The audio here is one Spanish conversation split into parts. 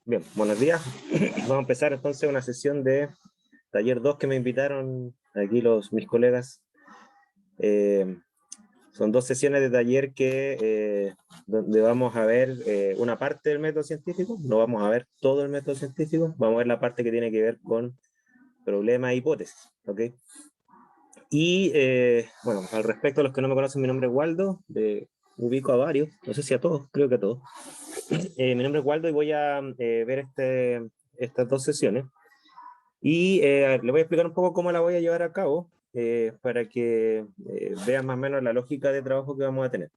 Bien, buenos días. Vamos a empezar entonces una sesión de taller 2 que me invitaron aquí mis colegas. Son dos sesiones de taller donde vamos a ver una parte del método científico, no vamos a ver todo el método científico, vamos a ver la parte que tiene que ver con problemas e hipótesis, ¿ok? Y bueno, al respecto a los que no me conocen, mi nombre es Waldo, ubico a varios, no sé si a todos, creo que a todos. Mi nombre es Waldo y voy a ver estas dos sesiones. Y le voy a explicar un poco cómo la voy a llevar a cabo para que vean más o menos la lógica de trabajo que vamos a tener.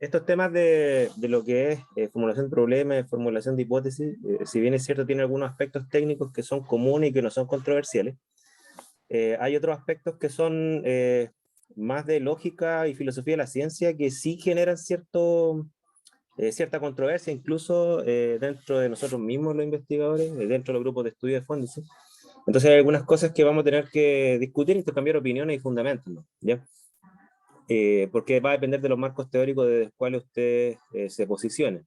Estos temas de lo que es formulación de problemas, formulación de hipótesis, si bien es cierto, tiene algunos aspectos técnicos que son comunes y que no son controversiales, hay otros aspectos que son más de lógica y filosofía de la ciencia que sí generan cierta controversia, incluso dentro de nosotros mismos los investigadores, dentro de los grupos de estudio de fondo. ¿Sí? Entonces hay algunas cosas que vamos a tener que discutir, intercambiar opiniones y fundamentos, ¿no? ¿Ya? Porque va a depender de los marcos teóricos de los cuales ustedes se posicionen,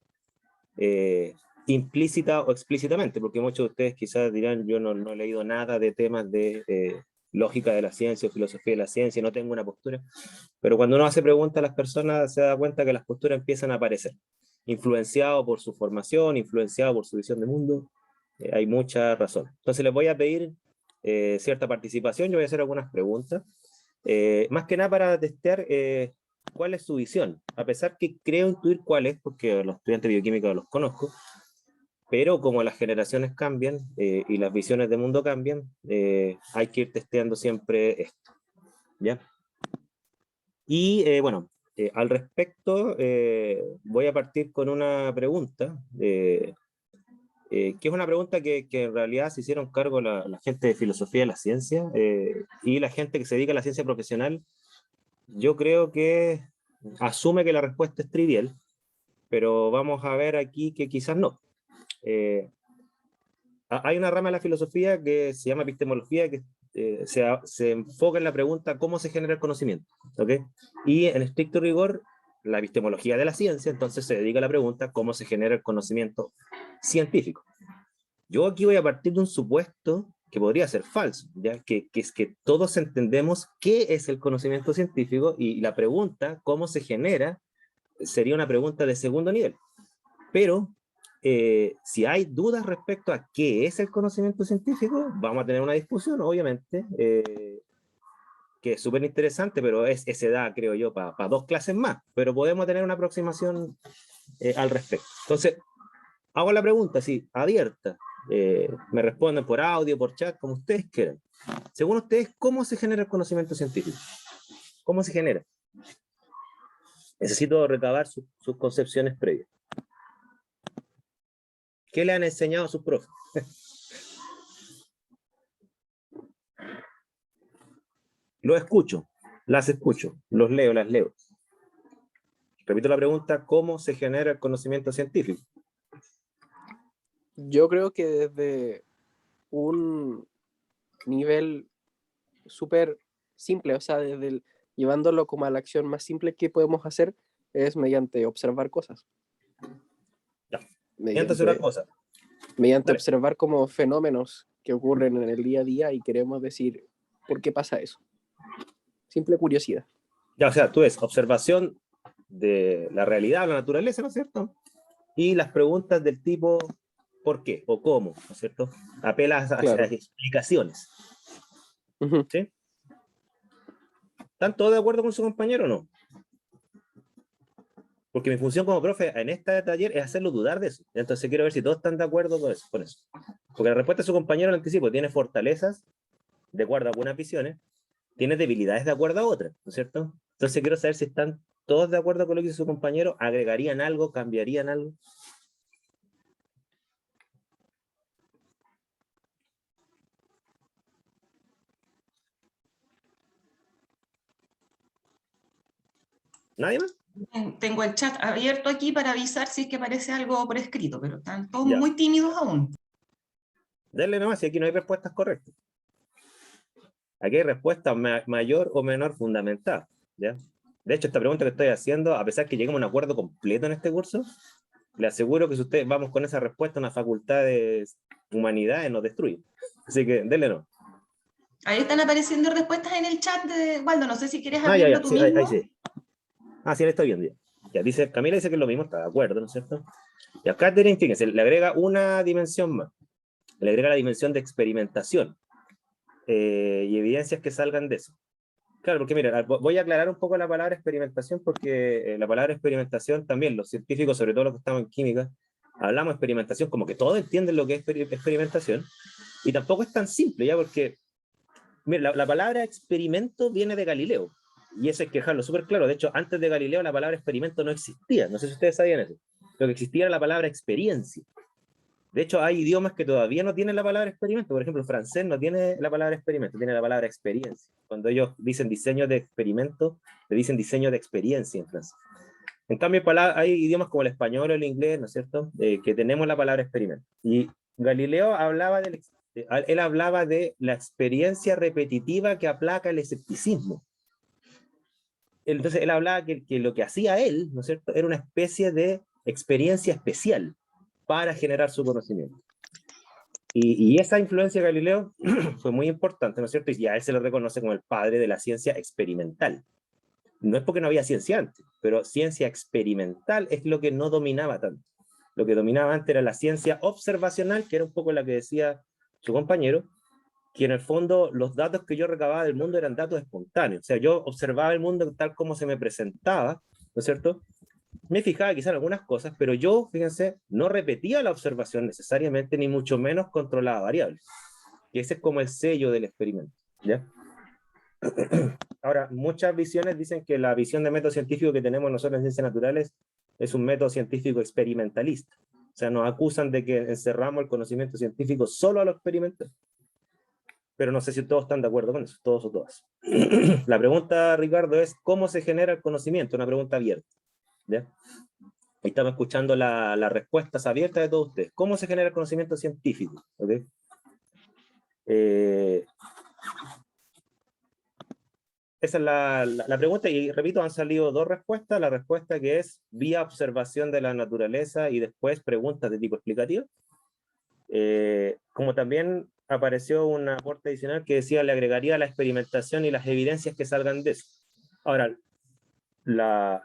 implícita o explícitamente, porque muchos de ustedes quizás dirán, yo no he leído nada de temas de lógica de la ciencia o filosofía de la ciencia, no tengo una postura, pero cuando uno hace preguntas a las personas se da cuenta que las posturas empiezan a aparecer, influenciado por su formación, influenciado por su visión de mundo, hay mucha razón. Entonces les voy a pedir cierta participación, yo voy a hacer algunas preguntas, más que nada para testear cuál es su visión, a pesar que creo intuir cuál es, porque los estudiantes de bioquímica los conozco, pero como las generaciones cambian y las visiones de mundo cambian, hay que ir testeando siempre esto, ¿ya? Y bueno, al respecto, voy a partir con una pregunta, que es una pregunta que en realidad se hicieron cargo la gente de filosofía de la ciencia y la gente que se dedica a la ciencia profesional. Yo creo que asume que la respuesta es trivial, pero vamos a ver aquí que quizás no. Hay una rama de la filosofía que se llama epistemología, que se enfoca en la pregunta cómo se genera el conocimiento, ¿ok? Y en estricto rigor, la epistemología de la ciencia, entonces se dedica a la pregunta cómo se genera el conocimiento científico. Yo aquí voy a partir de un supuesto que podría ser falso, ¿ya? Que es que todos entendemos qué es el conocimiento científico y la pregunta, cómo se genera, sería una pregunta de segundo nivel. Pero si hay dudas respecto a qué es el conocimiento científico, vamos a tener una discusión, obviamente, que es súper interesante, pero ese da, creo yo, para dos clases más, pero podemos tener una aproximación al respecto. Entonces, hago la pregunta así, abierta, me responden por audio, por chat, como ustedes quieran. Según ustedes, ¿cómo se genera el conocimiento científico? ¿Cómo se genera? Necesito recabar sus concepciones previas. ¿Qué le han enseñado a sus profes? Los escucho, las escucho, los leo, las leo. Repito la pregunta, ¿cómo se genera el conocimiento científico? Yo creo que desde un nivel súper simple, o sea, llevándolo como a la acción más simple que podemos hacer, es mediante observar cosas. Ya. Mediante una cosa. Mediante observar como fenómenos que ocurren en el día a día y queremos decir, ¿por qué pasa eso? Simple curiosidad. Ya, o sea, tú ves observación de la realidad, la naturaleza, ¿no es cierto? Y las preguntas del tipo, ¿por qué? O ¿cómo? ¿No es cierto? Apelas a explicaciones. ¿Sí? ¿Están todos de acuerdo con su compañero o no? Porque mi función como profe en este taller es hacerlo dudar de eso. Entonces quiero ver si todos están de acuerdo con eso. Porque la respuesta de su compañero, el anticipo, tiene fortalezas de acuerdo a algunas visiones, tiene debilidades de acuerdo a otras, ¿no es cierto? Entonces quiero saber si están todos de acuerdo con lo que dice su compañero, agregarían algo, cambiarían algo. ¿Nadie más? Tengo el chat abierto aquí para avisar si es que aparece algo por escrito, pero están todos muy tímidos aún. Denle nomás si aquí no hay respuestas correctas. Aquí hay respuestas mayor o menor fundamentadas, ¿ya? De hecho, esta pregunta que estoy haciendo, a pesar que lleguemos a un acuerdo completo en este curso, le aseguro que si ustedes vamos con esa respuesta, una facultad de humanidades nos destruye. Así que denle no. Ahí están apareciendo respuestas en el chat de Waldo, no sé si quieres Ya, abrirlo ya, tú sí, mismo. ahí sí. Sí, él está bien. Ya dice, Camila dice que es lo mismo, está de acuerdo, ¿no es cierto? Y a Catherine, fíjense, le agrega una dimensión más. Le agrega la dimensión de experimentación y evidencias que salgan de eso. Claro, porque mira, voy a aclarar un poco la palabra experimentación, porque la palabra experimentación también, los científicos, sobre todo los que estamos en química, hablamos de experimentación como que todos entienden lo que es experimentación, y tampoco es tan simple, ¿ya? Porque, mira, la palabra experimento viene de Galileo, y eso hay que dejarlo súper claro. De hecho, antes de Galileo la palabra experimento no existía, no sé si ustedes sabían eso. Lo que existía era la palabra experiencia. De hecho, hay idiomas que todavía no tienen la palabra experimento. Por ejemplo, el francés no tiene la palabra experimento, tiene la palabra experiencia. Cuando ellos dicen diseño de experimento, le dicen diseño de experiencia en francés. En cambio, hay idiomas como el español o el inglés, ¿no es cierto?, que tenemos la palabra experimento. Y Galileo él hablaba de la experiencia repetitiva que aplaca el escepticismo. Entonces, él hablaba que lo que hacía él, ¿no es cierto?, era una especie de experiencia especial para generar su conocimiento. Y esa influencia de Galileo fue muy importante, ¿no es cierto? Y a él se lo reconoce como el padre de la ciencia experimental. No es porque no había ciencia antes, pero ciencia experimental es lo que no dominaba tanto. Lo que dominaba antes era la ciencia observacional, que era un poco la que decía su compañero, que en el fondo los datos que yo recababa del mundo eran datos espontáneos. O sea, yo observaba el mundo tal como se me presentaba, ¿no es cierto? Me fijaba quizás en algunas cosas, pero yo, fíjense, no repetía la observación necesariamente, ni mucho menos controlaba variables. Y ese es como el sello del experimento, ¿ya? Ahora, muchas visiones dicen que la visión de método científico que tenemos nosotros en ciencias naturales es un método científico experimentalista. O sea, nos acusan de que encerramos el conocimiento científico solo a lo experimental. Pero no sé si todos están de acuerdo con eso, todos o todas. La pregunta, Ricardo, es ¿cómo se genera el conocimiento? Una pregunta abierta, ¿ya? Ahí estamos escuchando las respuestas abiertas de todos ustedes. ¿Cómo se genera el conocimiento científico? ¿Okay? Esa es la pregunta, y repito, han salido dos respuestas. La respuesta que es vía observación de la naturaleza y después preguntas de tipo explicativo. Como también apareció un aporte adicional que decía le agregaría la experimentación y las evidencias que salgan de eso. Ahora, la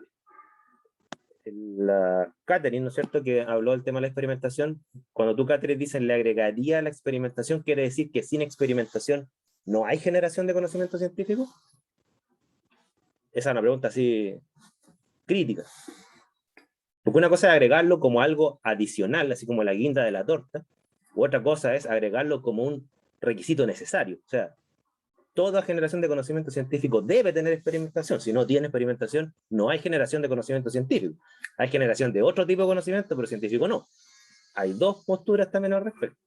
Catherine, ¿no es cierto?, que habló del tema de la experimentación. Cuando tú, Catherine, dices le agregaría la experimentación, ¿quiere decir que sin experimentación no hay generación de conocimiento científico? Esa es una pregunta así crítica. Porque una cosa es agregarlo como algo adicional, así como la guinda de la torta, u otra cosa es agregarlo como un requisito necesario. O sea, toda generación de conocimiento científico debe tener experimentación. Si no tiene experimentación, no hay generación de conocimiento científico. Hay generación de otro tipo de conocimiento, pero científico no. Hay dos posturas también al respecto.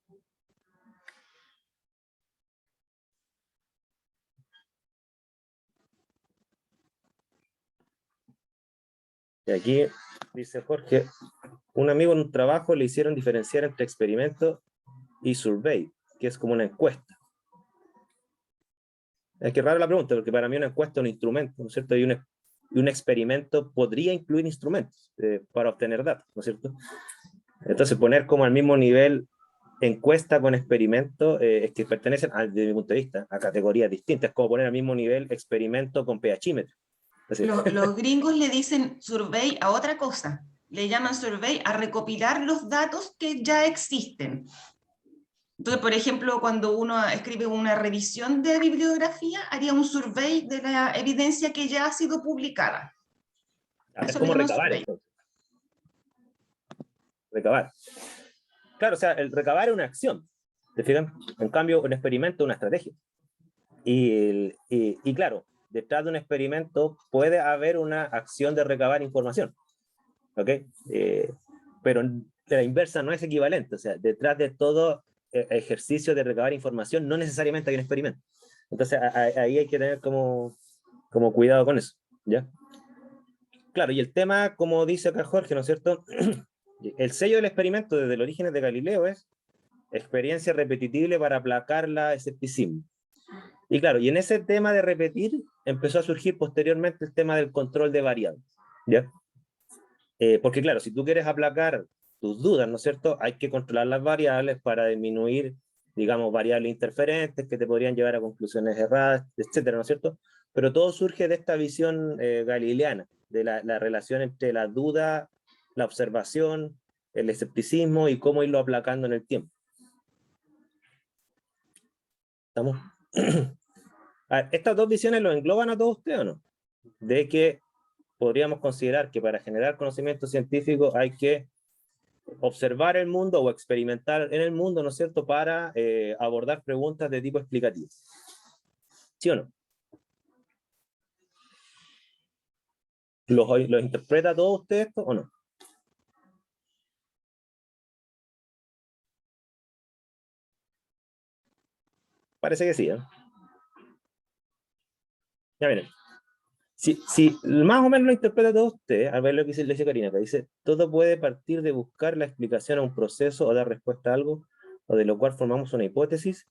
Y aquí dice Jorge, un amigo en un trabajo le hicieron diferenciar entre experimento y survey, que es como una encuesta. Es que rara la pregunta, porque para mí una encuesta es un instrumento, ¿no es cierto? Y un experimento podría incluir instrumentos para obtener datos, ¿no es cierto? Entonces, poner como al mismo nivel encuesta con experimento es que pertenecen, desde mi punto de vista, a categorías distintas. Es como poner al mismo nivel experimento con pHímetro. Los gringos le dicen survey a otra cosa. Le llaman survey a recopilar los datos que ya existen. Entonces, por ejemplo, cuando uno escribe una revisión de bibliografía, haría un survey de la evidencia que ya ha sido publicada. Es como recabar, entonces. Recabar. Claro, o sea, el recabar es una acción, ¿te fijan? En cambio, un experimento es una estrategia. Y claro, detrás de un experimento puede haber una acción de recabar información, ¿ok? Pero la inversa no es equivalente, o sea, detrás de todo ejercicio de recabar información no necesariamente hay un experimento. Entonces ahí hay que tener como cuidado con eso, ¿ya? Claro, y el tema, como dice acá Jorge, ¿no es cierto? El sello del experimento desde el origen de Galileo es experiencia repetible para aplacar la escepticismo. Y claro, y en ese tema de repetir empezó a surgir posteriormente el tema del control de variables, ¿ya? Porque claro, si tú quieres aplacar tus dudas, ¿no es cierto? Hay que controlar las variables para disminuir, digamos, variables interferentes que te podrían llevar a conclusiones erradas, etcétera, ¿no es cierto? Pero todo surge de esta visión galileana, de la relación entre la duda, la observación, el escepticismo y cómo irlo aplacando en el tiempo. ¿Estamos? A ver, ¿estas dos visiones lo engloban a todos ustedes o no? De que podríamos considerar que para generar conocimiento científico hay que observar el mundo o experimentar en el mundo, ¿no es cierto?, para abordar preguntas de tipo explicativo. ¿Sí o no? ¿Los interpreta todo usted esto o no? Parece que sí, ¿eh? Ya miren. Si más o menos lo interpreta todo usted, a ver lo que le dice Karina, que dice, todo puede partir de buscar la explicación a un proceso o dar respuesta a algo, o de lo cual formamos una hipótesis,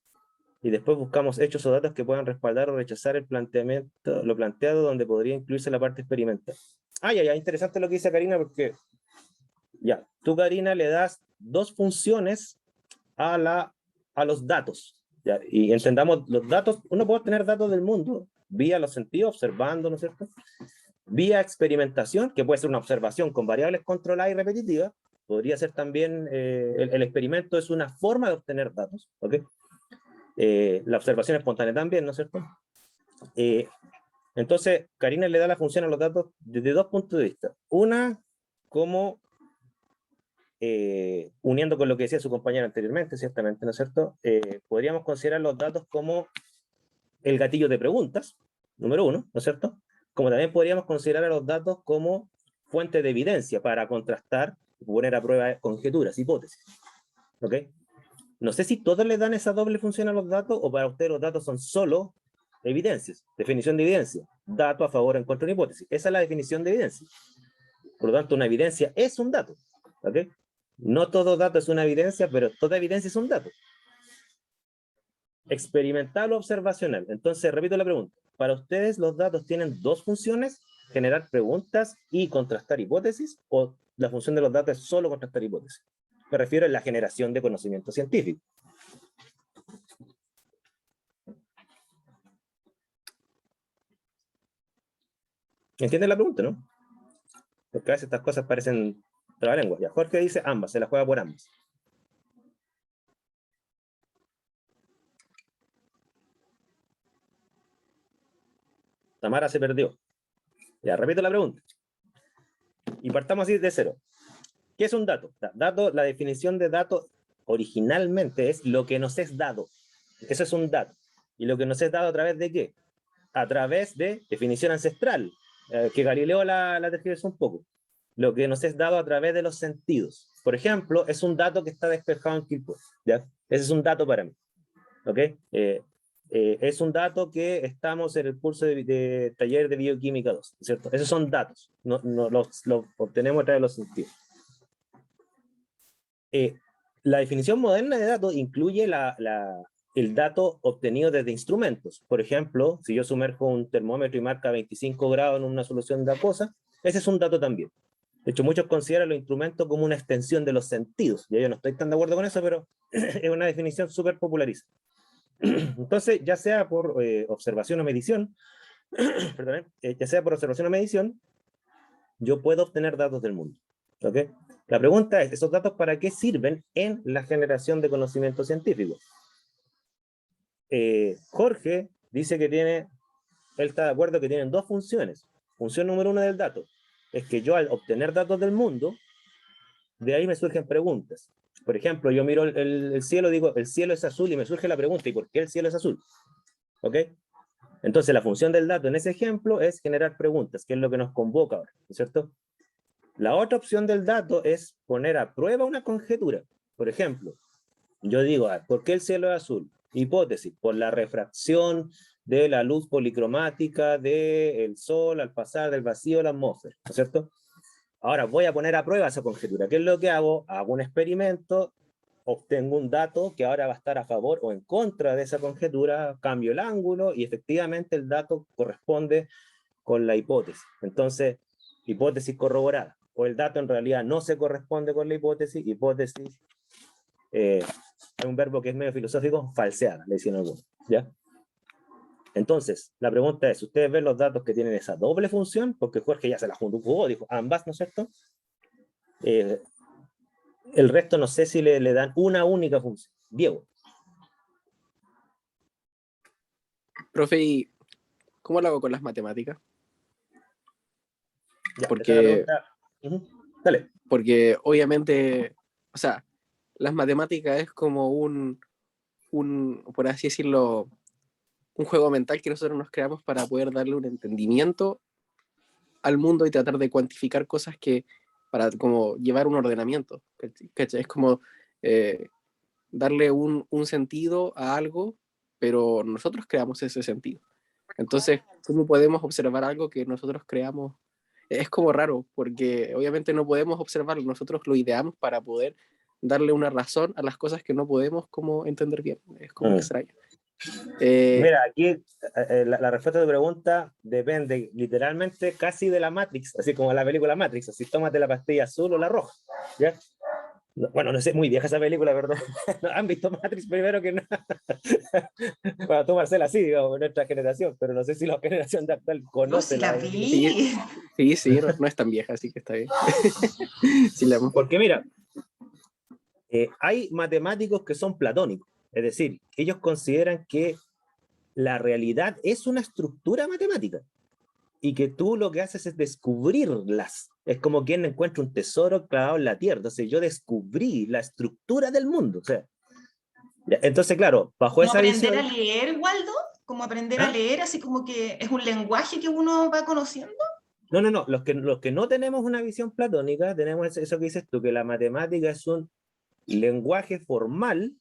y después buscamos hechos o datos que puedan respaldar o rechazar el planteamiento, lo planteado, donde podría incluirse la parte experimental. Ya, interesante lo que dice Karina, porque ya, tú, Karina, le das dos funciones a los datos, ¿ya? Y entendamos, los datos, uno puede tener datos del mundo vía los sentidos, observando, ¿no es cierto? Vía experimentación, que puede ser una observación con variables controladas y repetitivas, podría ser también, el experimento es una forma de obtener datos, ¿ok? La observación espontánea también, ¿no es cierto? Entonces, Karina le da la función a los datos desde dos puntos de vista. Una, como uniendo con lo que decía su compañera anteriormente, ciertamente, ¿no es cierto? Podríamos considerar los datos como el gatillo de preguntas, número uno, ¿no es cierto? Como también podríamos considerar a los datos como fuente de evidencia para contrastar, poner a prueba conjeturas, hipótesis. ¿Ok? No sé si todos le dan esa doble función a los datos o para ustedes los datos son solo evidencias, definición de evidencia, dato a favor o en contra de una hipótesis. Esa es la definición de evidencia. Por lo tanto, una evidencia es un dato. ¿Ok? No todo dato es una evidencia, pero toda evidencia es un dato. Experimental o observacional. Entonces, repito la pregunta. ¿Para ustedes los datos tienen dos funciones? ¿Generar preguntas y contrastar hipótesis? ¿O la función de los datos es solo contrastar hipótesis? Me refiero a la generación de conocimiento científico. ¿Entienden la pregunta, no? Porque a veces estas cosas parecen trabalenguas. Ya, Jorge dice ambas, se la juega por ambas. Tamara se perdió. Ya, repito la pregunta. Y partamos así de cero. ¿Qué es un dato? Dato, la definición de dato originalmente es lo que nos es dado. Eso es un dato. ¿Y lo que nos es dado a través de qué? A través de definición ancestral, que Galileo la tergiversó un poco. Lo que nos es dado a través de los sentidos. Por ejemplo, es un dato que está despejado en Kirchhoff, ¿ya? Ese es un dato para mí. ¿Ok? Es un dato que estamos en el curso de taller de bioquímica 2, ¿cierto? Esos son datos, no los obtenemos a través de los sentidos. La definición moderna de datos incluye el dato obtenido desde instrumentos. Por ejemplo, si yo sumerjo un termómetro y marca 25 grados en una solución de acuosa, ese es un dato también. De hecho, muchos consideran los instrumentos como una extensión de los sentidos. Yo no estoy tan de acuerdo con eso, pero es una definición súper popularizada. Entonces, ya sea por observación o medición, perdón, ya sea por observación o medición, yo puedo obtener datos del mundo. ¿Ok? La pregunta es, ¿esos datos para qué sirven en la generación de conocimiento científico? Jorge dice que él está de acuerdo que tienen dos funciones. Función número uno del dato es que yo al obtener datos del mundo, de ahí me surgen preguntas. Por ejemplo, yo miro el cielo, digo, el cielo es azul y me surge la pregunta, ¿y por qué el cielo es azul? ¿Ok? Entonces la función del dato en ese ejemplo es generar preguntas, que es lo que nos convoca ahora, ¿no es cierto? La otra opción del dato es poner a prueba una conjetura. Por ejemplo, yo digo, ¿por qué el cielo es azul? Hipótesis, por la refracción de la luz policromática del sol al pasar del vacío a la atmósfera, ¿no es cierto? Ahora voy a poner a prueba esa conjetura. ¿Qué es lo que hago? Hago un experimento, obtengo un dato que ahora va a estar a favor o en contra de esa conjetura, cambio el ángulo y efectivamente el dato corresponde con la hipótesis. Entonces, hipótesis corroborada. o el dato en realidad no se corresponde con la hipótesis. Hipótesis es un verbo que es medio filosófico, falsear, le decían algunos, ¿ya? Entonces, la pregunta es, ¿ustedes ven los datos que tienen esa doble función? Porque Jorge ya se la jugó, dijo ambas, ¿no es cierto? El resto no sé si le dan una única función. Diego. Profe, ¿y cómo lo hago con las matemáticas? Ya, Porque, dale. porque obviamente, o sea, las matemáticas es como por así decirlo, un juego mental que nosotros nos creamos para poder darle un entendimiento al mundo y tratar de cuantificar cosas para como llevar un ordenamiento, ¿cachai? Es como darle un sentido a algo, pero nosotros creamos ese sentido. Entonces, ¿cómo podemos observar algo que nosotros creamos? Es como raro, porque obviamente no podemos observarlo, nosotros lo ideamos para poder darle una razón a las cosas que no podemos como entender bien. Es como extraño. Mira, aquí la respuesta a tu pregunta depende literalmente casi de la Matrix, así como la película Matrix, así tómate la pastilla azul o la roja, ¿ya? Bueno, no sé, muy vieja esa película, ¿verdad? ¿Han visto Matrix primero que nada? Bueno, tú, Marcela, sí, digamos, nuestra generación, pero no sé si la generación de actual No, conoce si la la... vi. Sí, no es tan vieja, así que está bien. Sí, Porque mira, hay matemáticos que son platónicos, es decir, ellos consideran que la realidad es una estructura matemática y que tú lo que haces es descubrirlas. Es como quien encuentra un tesoro clavado en la tierra. Entonces yo descubrí la estructura del mundo. O sea, entonces, claro, bajo ¿Como esa aprender visión... a leer, Waldo? ¿Como aprender a ¿Ah? leer, así como que es un lenguaje que uno va conociendo? No. Los que no tenemos una visión platónica, tenemos eso que dices tú, que la matemática es un lenguaje formal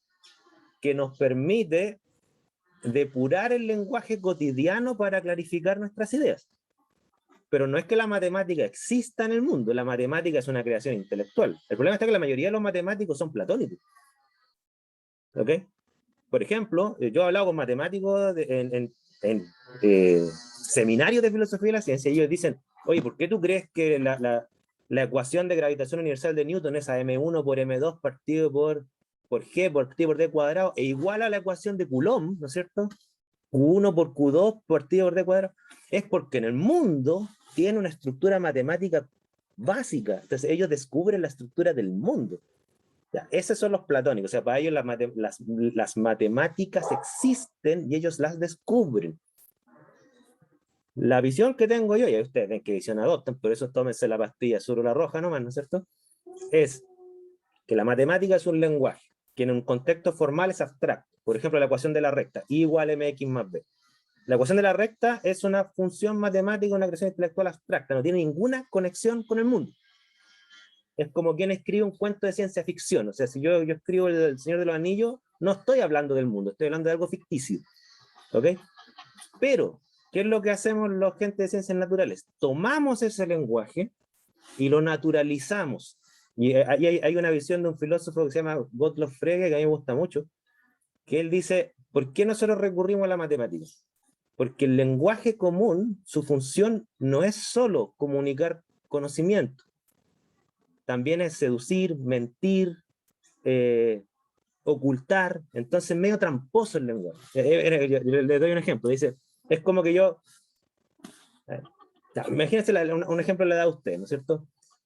que nos permite depurar el lenguaje cotidiano para clarificar nuestras ideas. Pero no es que la matemática exista en el mundo, la matemática es una creación intelectual. El problema está que la mayoría de los matemáticos son platónicos. ¿Ok? Por ejemplo, yo he hablado con matemáticos en seminarios de filosofía de la ciencia y ellos dicen, oye, ¿por qué tú crees que la ecuación de gravitación universal de Newton, esa m1 por m2 partido por g partido por d cuadrado, es igual a la ecuación de Coulomb, ¿no es cierto? Q1 por Q2 partido por d cuadrado? Es porque en el mundo tiene una estructura matemática básica. Entonces ellos descubren la estructura del mundo. Ya, esos son los platónicos. O sea, para ellos las matemáticas existen y ellos las descubren. La visión que tengo yo, y ustedes ven qué visión adoptan, por eso tómense la pastilla azul o la roja nomás, ¿no es cierto? Es que la matemática es un lenguaje que en un contexto formal es abstracto. Por ejemplo, la ecuación de la recta, I igual mx más b. La ecuación de la recta es una función matemática, una creación intelectual abstracta, no tiene ninguna conexión con el mundo. Es como quien escribe un cuento de ciencia ficción. O sea, si yo escribo El Señor de los Anillos, no estoy hablando del mundo, estoy hablando de algo ficticio. ¿Ok? Pero, ¿qué es lo que hacemos los gente de ciencias naturales? Tomamos ese lenguaje y lo naturalizamos. Y hay una visión de un filósofo que se llama Gottlob Frege, que a mí me gusta mucho, que él dice, ¿por qué nosotros recurrimos a la matemática? Porque el lenguaje común, su función no es solo comunicar conocimiento, también es seducir, mentir, ocultar. Entonces medio tramposo el lenguaje. Le doy un ejemplo, dice, es como que yo, imagínense un ejemplo le da a usted, ¿no es cierto?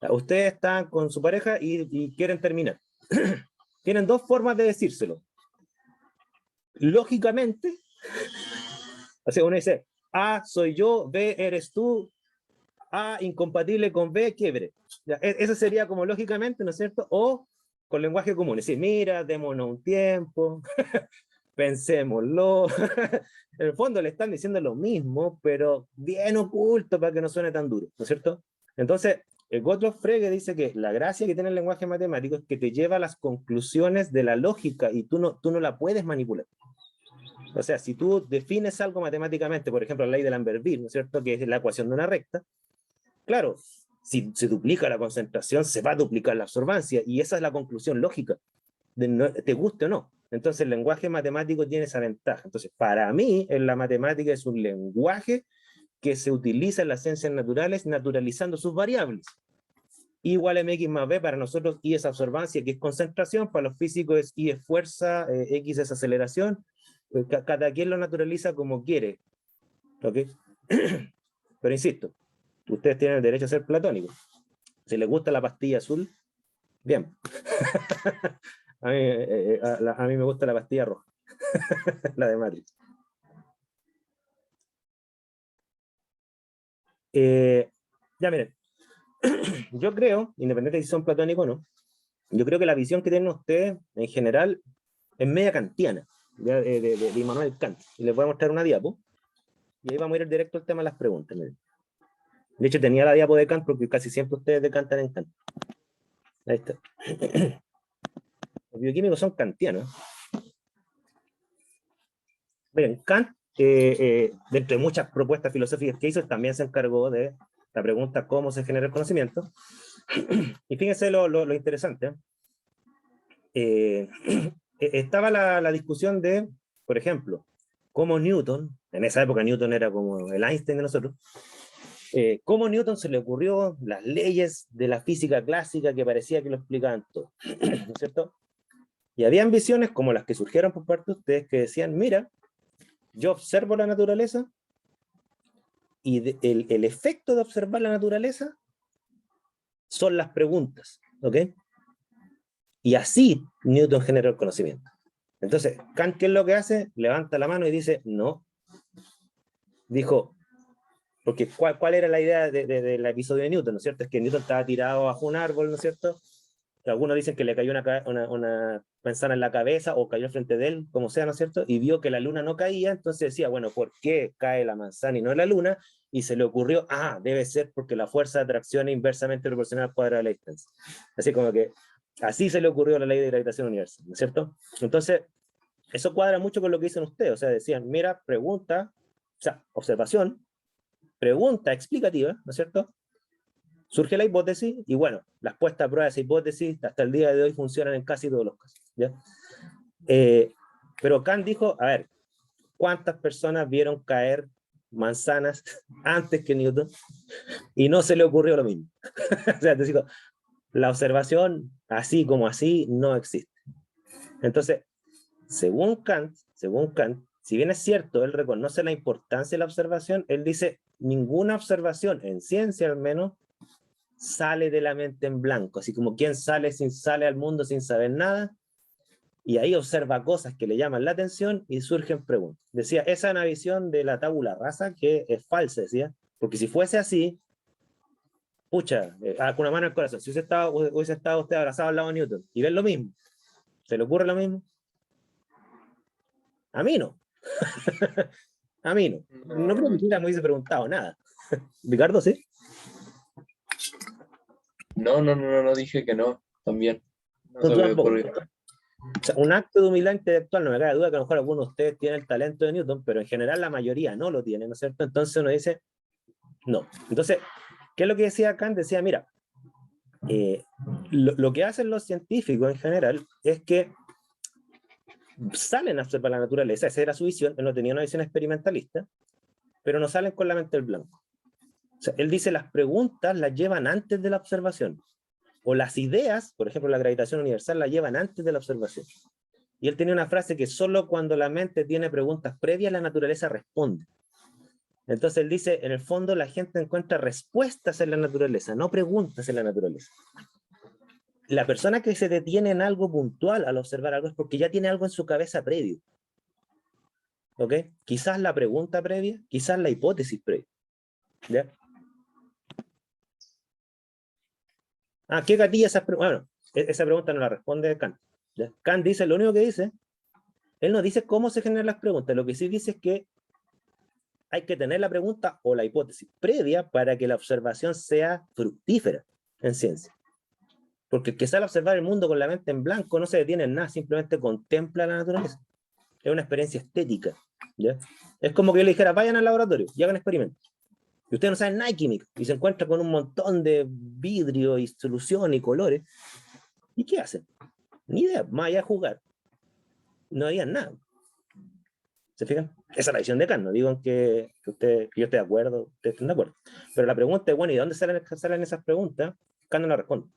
Ustedes están con su pareja y quieren terminar. Tienen dos formas de decírselo. Lógicamente, o sea, uno dice, A soy yo, B eres tú, A incompatible con B, quiebre. Ya, eso sería como lógicamente, ¿no es cierto? O con lenguaje común, es decir, mira, démonos un tiempo, pensémoslo. En el fondo le están diciendo lo mismo, pero bien oculto para que no suene tan duro, ¿no es cierto? Entonces, el Gottlob Frege dice que la gracia que tiene el lenguaje matemático es que te lleva a las conclusiones de la lógica y tú no la puedes manipular. O sea, si tú defines algo matemáticamente, por ejemplo, la ley de Lambert-Beer, ¿no es cierto?, que es la ecuación de una recta, claro, si se duplica la concentración, se va a duplicar la absorbancia, y esa es la conclusión lógica, te guste o no. Entonces el lenguaje matemático tiene esa ventaja. Entonces, para mí, la matemática es un lenguaje que se utiliza en las ciencias naturales naturalizando sus variables. I igual a mx más b, para nosotros I es absorbancia, que es concentración, para los físicos es I es fuerza, x es aceleración, cada quien lo naturaliza como quiere, ¿ok? Pero insisto, ustedes tienen el derecho a ser platónicos. Si les gusta la pastilla azul, bien. A mí me gusta la pastilla roja, la de Matrix. Ya miren, yo creo, independiente de si son platónicos o no, yo creo que la visión que tienen ustedes en general es media kantiana, de Immanuel Kant. Y les voy a mostrar una diapo, y ahí vamos a ir directo al tema de las preguntas. Miren. De hecho, tenía la diapo de Kant porque casi siempre ustedes decantan en Kant. Ahí está. Los bioquímicos son kantianos. Miren, Kant, dentro de muchas propuestas filosóficas que hizo, también se encargó de la pregunta cómo se genera el conocimiento. Y fíjense lo interesante. Estaba la discusión de, por ejemplo, cómo Newton, en esa época Newton era como el Einstein de nosotros, cómo a Newton se le ocurrió las leyes de la física clásica que parecía que lo explicaban todo, ¿no es cierto? Y habían visiones como las que surgieron por parte de ustedes que decían, mira, yo observo la naturaleza y el efecto de observar la naturaleza son las preguntas, ¿ok? Y así Newton generó el conocimiento. Entonces, Kant, ¿qué es lo que hace? Levanta la mano y dice, no. Dijo, porque ¿cuál era la idea del episodio de Newton, ¿no es cierto? Es que Newton estaba tirado bajo un árbol, ¿no es cierto? Algunos dicen que le cayó una manzana en la cabeza o cayó frente de él, como sea, ¿no es cierto? Y vio que la luna no caía, entonces decía, bueno, ¿por qué cae la manzana y no la luna? Y se le ocurrió, debe ser porque la fuerza de atracción es inversamente proporcional al cuadrado de la distancia. Así como que, así se le ocurrió la ley de gravitación universal, ¿no es cierto? Entonces, eso cuadra mucho con lo que dicen ustedes, o sea, decían, mira, pregunta, o sea, observación, pregunta explicativa, ¿no es cierto? Surge la hipótesis y bueno, las puestas a prueba de esa hipótesis hasta el día de hoy funcionan en casi todos los casos, ¿ya? Pero Kant dijo, a ver, ¿cuántas personas vieron caer manzanas antes que Newton? Y no se le ocurrió lo mismo. O sea, te digo, la observación así como así no existe. Entonces, según Kant, si bien es cierto, él reconoce la importancia de la observación, él dice, ninguna observación, en ciencia al menos, sale de la mente en blanco, así como quien sale al mundo sin saber nada, y ahí observa cosas que le llaman la atención y surgen preguntas. Decía, esa es una visión de la tabula rasa que es falsa, decía, porque si fuese así, pucha, con una mano en el corazón, si hubiese estado usted abrazado al lado de Newton y ven lo mismo, ¿se le ocurre lo mismo? A mí no. A mí no. No creo que siquiera me hubiese preguntado nada. Ricardo, ¿sí? No dije que no, también. No No, se tú me tampoco. ocurrió. O sea, un acto de humildad intelectual, no me cabe duda que a lo mejor algunos de ustedes tienen el talento de Newton, pero en general la mayoría no lo tiene, ¿no es cierto? Entonces uno dice, no. Entonces, ¿qué es lo que decía Kant? Decía, mira, lo que hacen los científicos en general es que salen a observar la naturaleza, esa era su visión, él no tenía una visión experimentalista, pero no salen con la mente en blanco. O sea, él dice, las preguntas las llevan antes de la observación, o las ideas, por ejemplo, la gravitación universal, la llevan antes de la observación. Y él tenía una frase que solo cuando la mente tiene preguntas previas, la naturaleza responde. Entonces él dice, en el fondo la gente encuentra respuestas en la naturaleza, no preguntas en la naturaleza. La persona que se detiene en algo puntual al observar algo es porque ya tiene algo en su cabeza previo. ¿Ok? Quizás la pregunta previa, quizás la hipótesis previa. ¿Ya? ¿Qué gatilla esa pregunta? Bueno, esa pregunta no la responde Kant. ¿Ya? Kant dice, lo único que dice, él no dice cómo se generan las preguntas, lo que sí dice es que hay que tener la pregunta o la hipótesis previa para que la observación sea fructífera en ciencia. Porque el que sale a observar el mundo con la mente en blanco no se detiene en nada, simplemente contempla la naturaleza. Es una experiencia estética. ¿Ya? Es como que yo le dijera, vayan al laboratorio y hagan experimentos. Y ustedes no saben nada de química y se encuentran con un montón de vidrio y solución y colores. ¿Y qué hacen? Ni idea, más allá de jugar. No harían nada. ¿Se fijan? Esa es la visión de Kant, no digo que yo esté de acuerdo, ustedes estén de acuerdo. Pero la pregunta es, bueno, ¿y de dónde salen esas preguntas? Kant no la responde.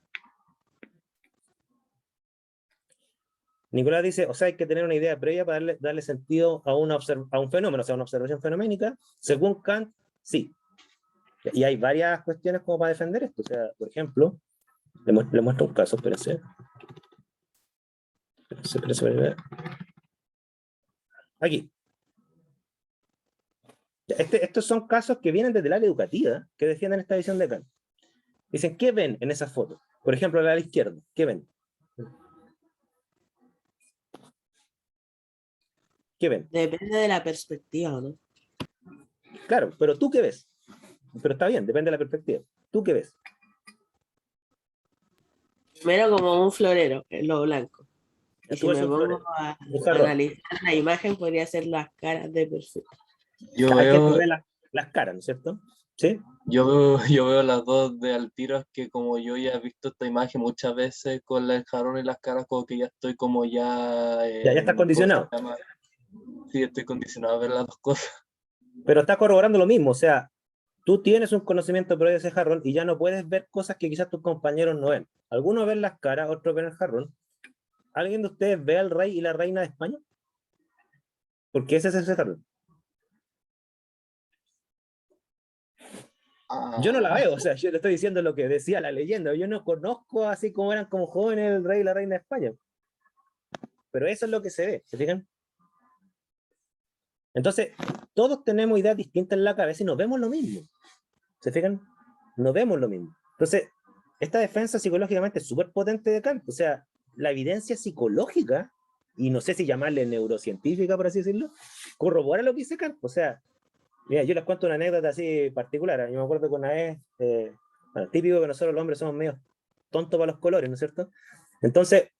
Nicolás dice, o sea, hay que tener una idea previa para darle sentido a un fenómeno, o sea, una observación fenoménica. Según Kant, sí. Y hay varias cuestiones como para defender esto. O sea, por ejemplo, le muestro un caso, espérense. Espérense. Aquí. Estos son casos que vienen desde el área educativa, que defienden esta visión de Kant. Dicen, ¿qué ven en esas fotos? Por ejemplo, a la izquierda, ¿qué ven? ¿Qué ven? Depende de la perspectiva, ¿no? Claro, pero ¿tú qué ves? Pero está bien, depende de la perspectiva. ¿Tú qué ves? Primero como un florero, en lo blanco. Y si Tú ves me un pongo florero, a un jarrón. analizar la imagen, podría ser las caras de perfil. Yo Hay que veo, ver las caras, ¿no es cierto? ¿Sí? yo veo las dos de al tiro, es que como yo ya he visto esta imagen muchas veces con el jarrón y las caras, como que ya estoy como ya... Ya estás condicionado. ¿cómo se llama? Sí, estoy condicionado a ver las dos cosas. Pero estás corroborando lo mismo, o sea, tú tienes un conocimiento previo de ese jarrón y ya no puedes ver cosas que quizás tus compañeros no ven. Algunos ven las caras, otros ven el jarrón. ¿Alguien de ustedes ve al rey y la reina de España? Porque ese es ese jarrón. Yo no la veo, o sea, yo le estoy diciendo lo que decía la leyenda. Yo no conozco así como eran como jóvenes el rey y la reina de España. Pero eso es lo que se ve, ¿se fijan? Entonces, todos tenemos ideas distintas en la cabeza y nos vemos lo mismo. ¿Se fijan? No vemos lo mismo. Entonces, esta defensa psicológicamente es súper potente de Kant. O sea, la evidencia psicológica, y no sé si llamarle neurocientífica, por así decirlo, corrobora lo que dice Kant. O sea, mira, yo les cuento una anécdota así particular. Yo me acuerdo que una vez, bueno, típico que nosotros los hombres somos medio tontos para los colores, ¿no es cierto? Entonces,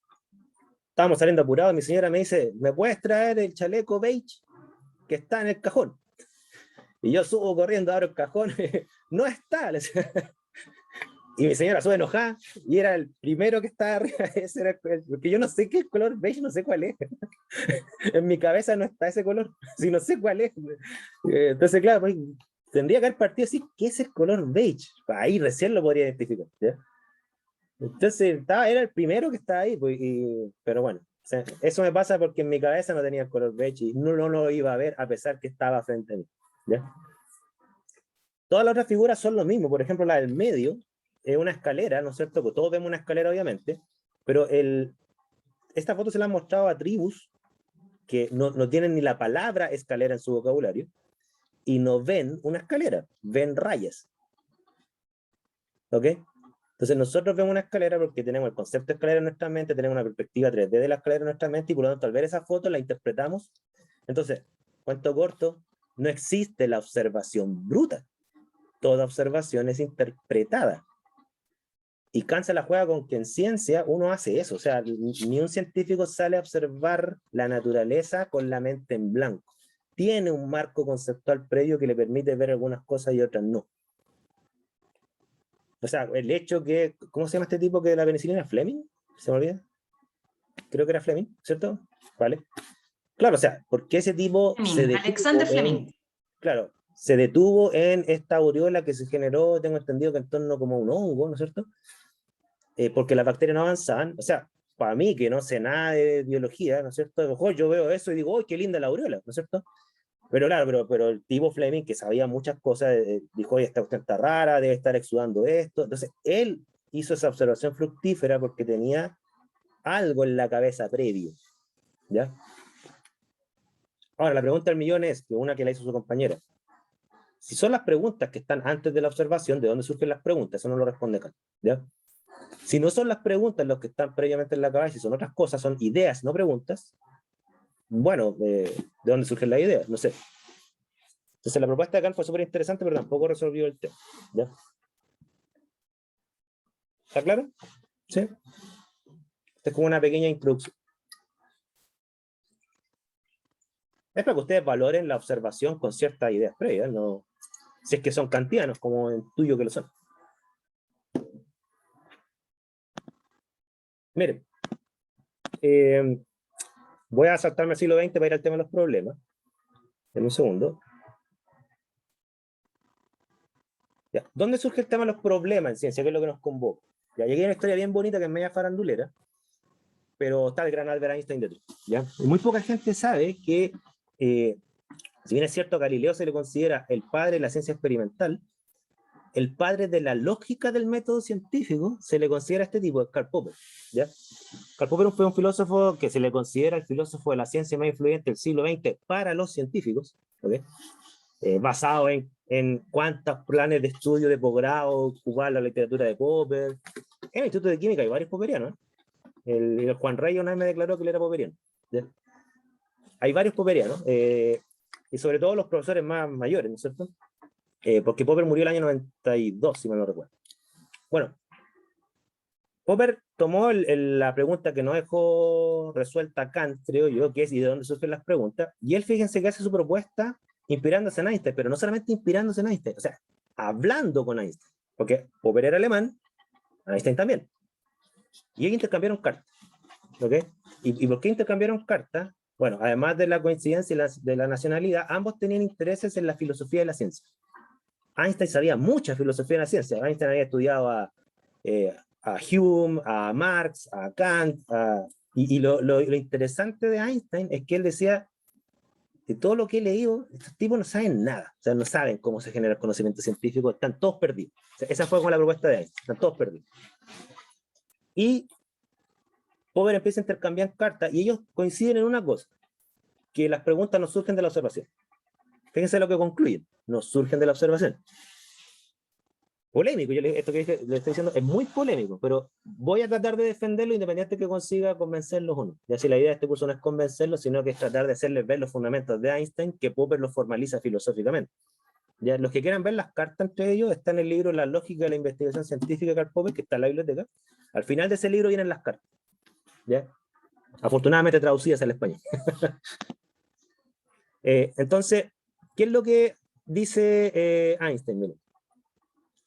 estábamos saliendo apurados y mi señora me dice, ¿me puedes traer el chaleco beige que está en el cajón? Y yo subo corriendo, abro el cajón, no está. Y mi señora sube enojada, y era el primero que estaba arriba, ese era porque yo no sé qué es color beige, no sé cuál es. En mi cabeza no está ese color, si no sé cuál es. Entonces, claro, pues, tendría que haber partido así, ¿qué es el color beige? Ahí recién lo podría identificar, ¿ya? Entonces, era el primero que estaba ahí, pues, pero bueno, o sea, eso me pasa porque en mi cabeza no tenía el color beige y no lo iba a ver a pesar que estaba frente a mí, ¿ya? Todas las otras figuras son lo mismo, por ejemplo, la del medio es una escalera, ¿no es cierto? Pues todos vemos una escalera, obviamente, pero esta foto se la han mostrado a tribus que no tienen ni la palabra escalera en su vocabulario y no ven una escalera, ven rayas. ¿Ok? Entonces nosotros vemos una escalera porque tenemos el concepto de escalera en nuestra mente, tenemos una perspectiva 3D de la escalera en nuestra mente y por lo tanto al ver esa foto la interpretamos. Entonces, cuento corto, no existe la observación bruta. Toda observación es interpretada. Y Kant se la juega con que en ciencia uno hace eso, o sea, ni un científico sale a observar la naturaleza con la mente en blanco. Tiene un marco conceptual previo que le permite ver algunas cosas y otras no. O sea, el hecho que, ¿cómo se llama este tipo que de la penicilina? ¿Fleming? ¿Se me olvida? Creo que era Fleming, ¿cierto? Vale. Claro, o sea, porque ese tipo Fleming, se detuvo Alexander Fleming. Claro, se detuvo en esta aureola que se generó, tengo entendido que en torno como un hongo, ¿no es cierto? Porque las bacterias no avanzaban, o sea, para mí que no sé nada de biología, ¿no es cierto? A lo mejor yo veo eso y digo, ¡ay, qué linda la aureola!, ¿no es cierto? Pero claro, pero el tipo Fleming, que sabía muchas cosas, dijo, oye, esta cuestión está rara, debe estar exudando esto. Entonces, él hizo esa observación fructífera porque tenía algo en la cabeza previo, ¿ya? Ahora, la pregunta del millón es, que una que la hizo su compañera, si son las preguntas que están antes de la observación, ¿de dónde surgen las preguntas? Eso no lo responde Kant, ¿ya? Si no son las preguntas los que están previamente en la cabeza, si son otras cosas, son ideas, no preguntas, bueno, ¿de dónde surgen las ideas? No sé. Entonces la propuesta de Kant fue súper interesante, pero tampoco resolvió el tema, ¿ya? ¿Está claro? ¿Sí? Esta es como una pequeña introducción. Es para que ustedes valoren la observación con ciertas ideas previas, no, si es que son kantianos, como intuyo que lo son. Miren, voy a saltarme al siglo XX para ir al tema de los problemas. En un segundo. Ya. ¿Dónde surge el tema de los problemas en ciencia? ¿Qué es lo que nos convoca? Ya llegué a una historia bien bonita que es media farandulera, pero está el gran Albert Einstein detrás, ¿ya? Y muy poca gente sabe que, si bien es cierto, a Galileo se le considera el padre de la ciencia experimental, el padre de la lógica del método científico se le considera a este tipo, Karl Popper, ¿ya? Karl Popper fue un filósofo que se le considera el filósofo de la ciencia más influyente del siglo XX para los científicos, ¿okay? Basado en cuántos planes de estudio de posgrado ocupar la literatura de Popper. En el Instituto de Química hay varios popperianos, ¿eh? El Juan Rey una vez me declaró que él era popperiano, ¿ya? Hay varios popperianos, y sobre todo los profesores más mayores, ¿no es cierto? Porque Popper murió el año 92, si mal no recuerdo. Bueno, Popper tomó la pregunta que no dejó resuelta Kant, creo yo, que es ¿y de dónde surgen las preguntas? Y él, fíjense que hace su propuesta inspirándose en Einstein, pero no solamente inspirándose en Einstein, o sea, hablando con Einstein, porque Popper era alemán, Einstein también. Y ellos intercambiaron cartas, ¿ok? ¿Y por qué intercambiaron cartas? Bueno, además de la coincidencia y de la nacionalidad, ambos tenían intereses en la filosofía de la ciencia. Einstein sabía mucha filosofía de la ciencia. Einstein había estudiado a Hume, a Marx, a Kant, y lo interesante de Einstein es que él decía que todo lo que he leído, estos tipos no saben nada, o sea, no saben cómo se genera el conocimiento científico, están todos perdidos. O sea, esa fue como la propuesta de Einstein, están todos perdidos. Y Popper empieza a intercambiar cartas, y ellos coinciden en una cosa, que las preguntas no surgen de la observación. Fíjense lo que concluyen, no surgen de la observación. Polémico, esto que le estoy diciendo es muy polémico, pero voy a tratar de defenderlo independiente de que consiga convencerlos o no. Ya si la idea de este curso no es convencerlos, sino que es tratar de hacerles ver los fundamentos de Einstein, que Popper los formaliza filosóficamente. Ya, los que quieran ver las cartas entre ellos, está en el libro La lógica de la investigación científica de Karl Popper, que está en la biblioteca. Al final de ese libro vienen las cartas, ¿ya? Afortunadamente traducidas al español. Entonces, ¿qué es lo que dice Einstein? Miren.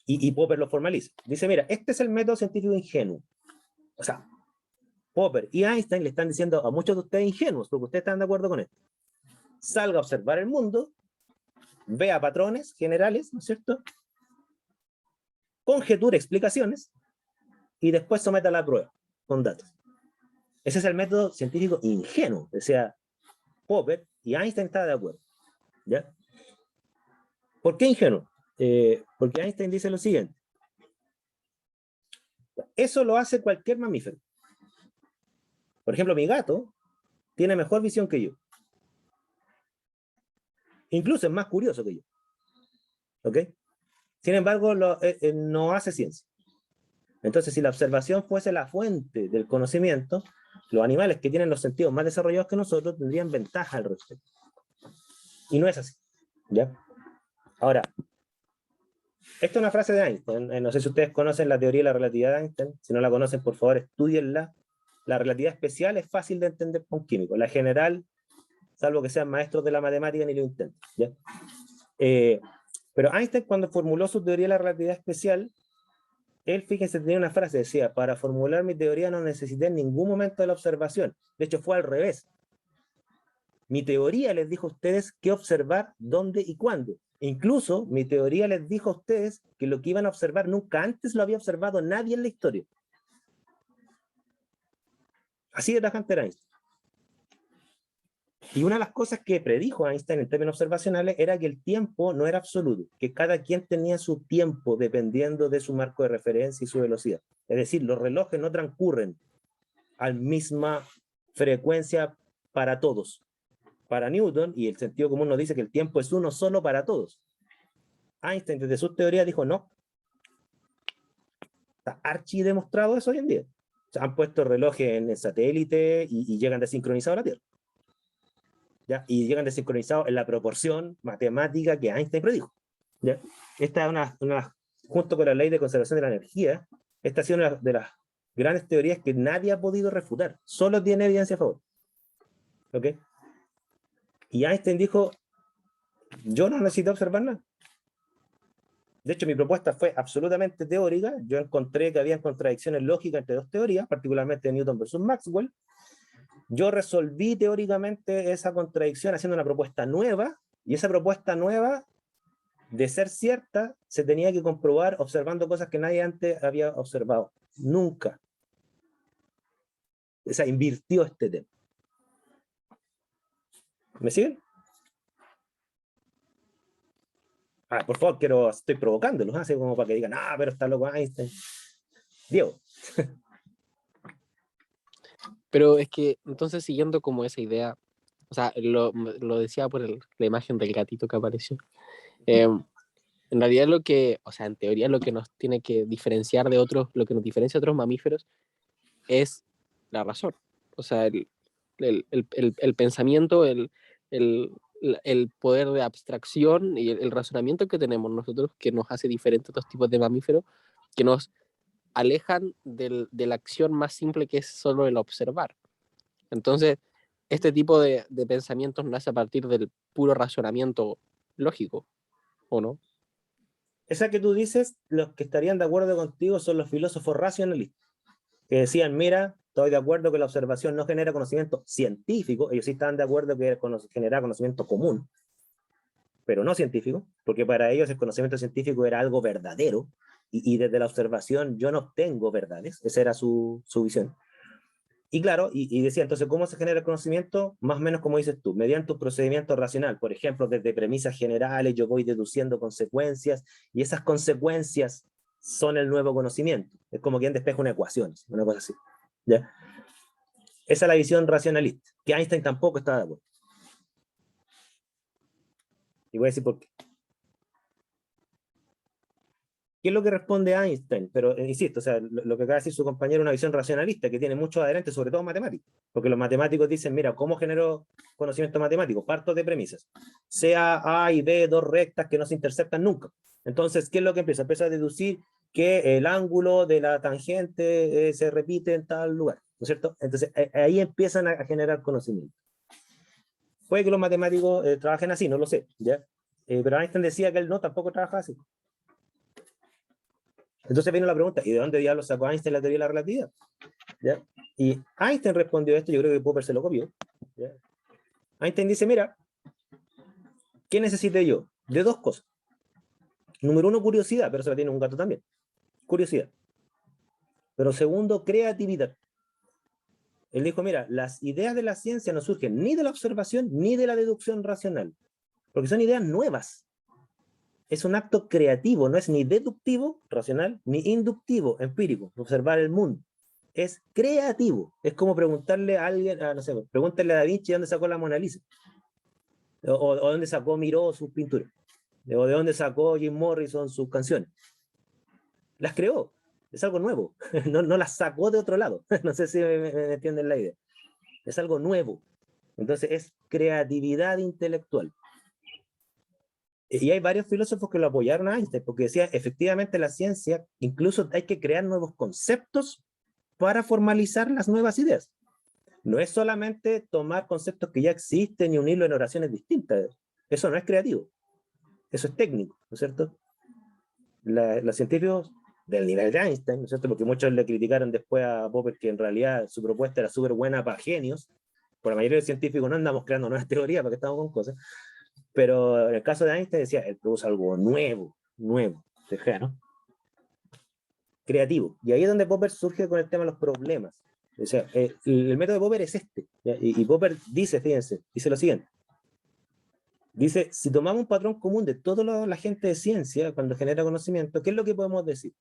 Y Popper lo formaliza. Dice, mira, este es el método científico ingenuo. O sea, Popper y Einstein le están diciendo a muchos de ustedes ingenuos, porque ustedes están de acuerdo con esto. Salga a observar el mundo, vea patrones generales, ¿no es cierto? Conjeture explicaciones, y después someta la prueba con datos. Ese es el método científico ingenuo. O sea, Popper y Einstein están de acuerdo, ¿ya? ¿Por qué ingenuo? Porque Einstein dice lo siguiente: eso lo hace cualquier mamífero. Por ejemplo, mi gato tiene mejor visión que yo. Incluso es más curioso que yo. ¿Ok? Sin embargo, no hace ciencia. Entonces, si la observación fuese la fuente del conocimiento, los animales que tienen los sentidos más desarrollados que nosotros tendrían ventaja al respecto. Y no es así, ¿ya? Ahora, esta es una frase de Einstein. No sé si ustedes conocen la teoría de la relatividad de Einstein. Si no la conocen, por favor, estudienla. La relatividad especial es fácil de entender para un químico. La general, salvo que sean maestros de la matemática, ni lo intenten, ¿ya? Pero Einstein, cuando formuló su teoría de la relatividad especial, él, fíjense, tenía una frase, decía: para formular mi teoría no necesité en ningún momento de la observación. De hecho, fue al revés. Mi teoría les dijo a ustedes qué observar, dónde y cuándo. Incluso mi teoría les dijo a ustedes que lo que iban a observar nunca antes lo había observado nadie en la historia. Así de tajante era Einstein. Y una de las cosas que predijo Einstein en términos observacionales era que el tiempo no era absoluto, que cada quien tenía su tiempo dependiendo de su marco de referencia y su velocidad. Es decir, los relojes no transcurren a la misma frecuencia para todos. Para Newton, y el sentido común nos dice que el tiempo es uno solo para todos. Einstein, desde su teoría, dijo no. Está archi demostrado eso hoy en día. Se han puesto relojes en el satélite y llegan desincronizados a la Tierra. ¿Ya? Y llegan desincronizados en la proporción matemática que Einstein predijo. ¿Ya? Esta es junto con la ley de conservación de la energía, esta ha sido una de las grandes teorías que nadie ha podido refutar. Solo tiene evidencia a favor. ¿Ok? Y Einstein dijo, yo no necesito observar nada. De hecho, mi propuesta fue absolutamente teórica. Yo encontré que había contradicciones lógicas entre dos teorías, particularmente Newton versus Maxwell. Yo resolví teóricamente esa contradicción haciendo una propuesta nueva, y esa propuesta nueva, de ser cierta, se tenía que comprobar observando cosas que nadie antes había observado. nunca. O sea, invirtió este tema. ¿Me siguen? Por favor, estoy provocándolos, así como para que digan, pero está loco Einstein. Diego. Pero es que, entonces, siguiendo como esa idea, o sea, lo decía por la imagen del gatito que apareció. En realidad o sea, en teoría lo que nos tiene que diferenciar de otros, lo que nos diferencia de otros mamíferos es la razón. O sea, el pensamiento, el poder de abstracción y el razonamiento que tenemos nosotros, que nos hace diferentes a otros tipos de mamíferos, que nos alejan de la acción más simple, que es solo el observar. Entonces, este tipo de pensamientos nace a partir del puro razonamiento lógico, ¿o no? Esa que tú dices, los que estarían de acuerdo contigo son los filósofos racionalistas, que decían, mira, estoy de acuerdo que la observación no genera conocimiento científico, ellos sí estaban de acuerdo que genera conocimiento común, pero no científico, porque para ellos el conocimiento científico era algo verdadero, y desde la observación yo no obtengo verdades, esa era su visión. Y claro, y decía, entonces, ¿cómo se genera el conocimiento? Más o menos como dices tú, mediante un procedimiento racional. Por ejemplo, desde premisas generales yo voy deduciendo consecuencias, y esas consecuencias son el nuevo conocimiento. Es como quien despeja una ecuación, una cosa así. ¿Ya? Esa es la visión racionalista, que Einstein tampoco estaba de acuerdo. Y voy a decir por qué. ¿Qué es lo que responde Einstein? Pero insisto, o sea, lo que acaba de decir su compañero es una visión racionalista que tiene muchos adherentes, sobre todo matemáticos. Porque los matemáticos dicen, mira, ¿cómo genero conocimiento matemático? Parto de premisas. Sea A y B dos rectas que no se interceptan nunca. Entonces, ¿qué es lo que empieza? Empieza a deducir que el ángulo de la tangente se repite en tal lugar, ¿no es cierto? Entonces, ahí empiezan a generar conocimiento. Puede que los matemáticos trabajen así, no lo sé, ¿ya? Pero Einstein decía que él no, tampoco trabaja así. Entonces vino la pregunta, ¿y de dónde diablos sacó Einstein la teoría de la relatividad? ¿Ya? Y Einstein respondió esto, yo creo que Popper se lo copió. ¿Ya? Einstein dice, mira, ¿qué necesité yo? De dos cosas. Número uno, curiosidad, pero se la tiene un gato también. Curiosidad. Pero segundo, creatividad. Él dijo, mira, las ideas de la ciencia no surgen ni de la observación ni de la deducción racional, porque son ideas nuevas. Es un acto creativo, no es ni deductivo, racional, ni inductivo, empírico, observar el mundo. Es creativo. Es como preguntarle a alguien, no sé, pregúntale a Da Vinci dónde sacó la Mona Lisa, o dónde sacó Miró sus pinturas, o de dónde sacó Jim Morrison sus canciones. Las creó, es algo nuevo, no las sacó de otro lado. No sé si me entienden la idea. Es algo nuevo. Entonces es creatividad intelectual. Y hay varios filósofos que lo apoyaron a Einstein, porque decía, efectivamente la ciencia, incluso hay que crear nuevos conceptos para formalizar las nuevas ideas. No es solamente tomar conceptos que ya existen y unirlo en oraciones distintas. Eso no es creativo. Eso es técnico, ¿no es cierto? Los científicos del nivel de Einstein, ¿no es cierto? Porque muchos le criticaron después a Popper que en realidad su propuesta era súper buena para genios. Por la mayoría de los científicos no andamos creando nuevas teorías porque estamos con cosas. Pero en el caso de Einstein decía, él produce algo nuevo, ¿no? Creativo. Y ahí es donde Popper surge con el tema de los problemas. O sea, el método de Popper es este. Y Popper dice, fíjense, dice lo siguiente. Dice, si tomamos un patrón común de toda la gente de ciencia cuando genera conocimiento, ¿qué es lo que podemos decir?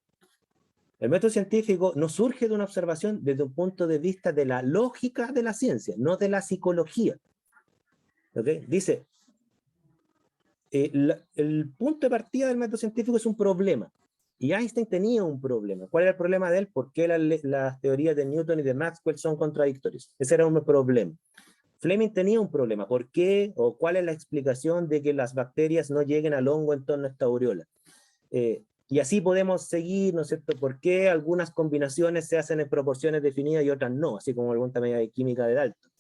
El método científico no surge de una observación desde un punto de vista de la lógica de la ciencia, no de la psicología. ¿Okay? Dice, el punto de partida del método científico es un problema. Y Einstein tenía un problema. ¿Cuál era el problema de él? ¿Por qué las teorías de Newton y de Maxwell son contradictorias? Ese era un problema. Fleming tenía un problema. ¿Por qué o cuál es la explicación de que las bacterias no lleguen al hongo en torno a esta aureola? Y así podemos seguir, ¿no es cierto? ¿Por qué algunas combinaciones se hacen en proporciones definidas y otras no? Así como alguna medida de química de Dalton.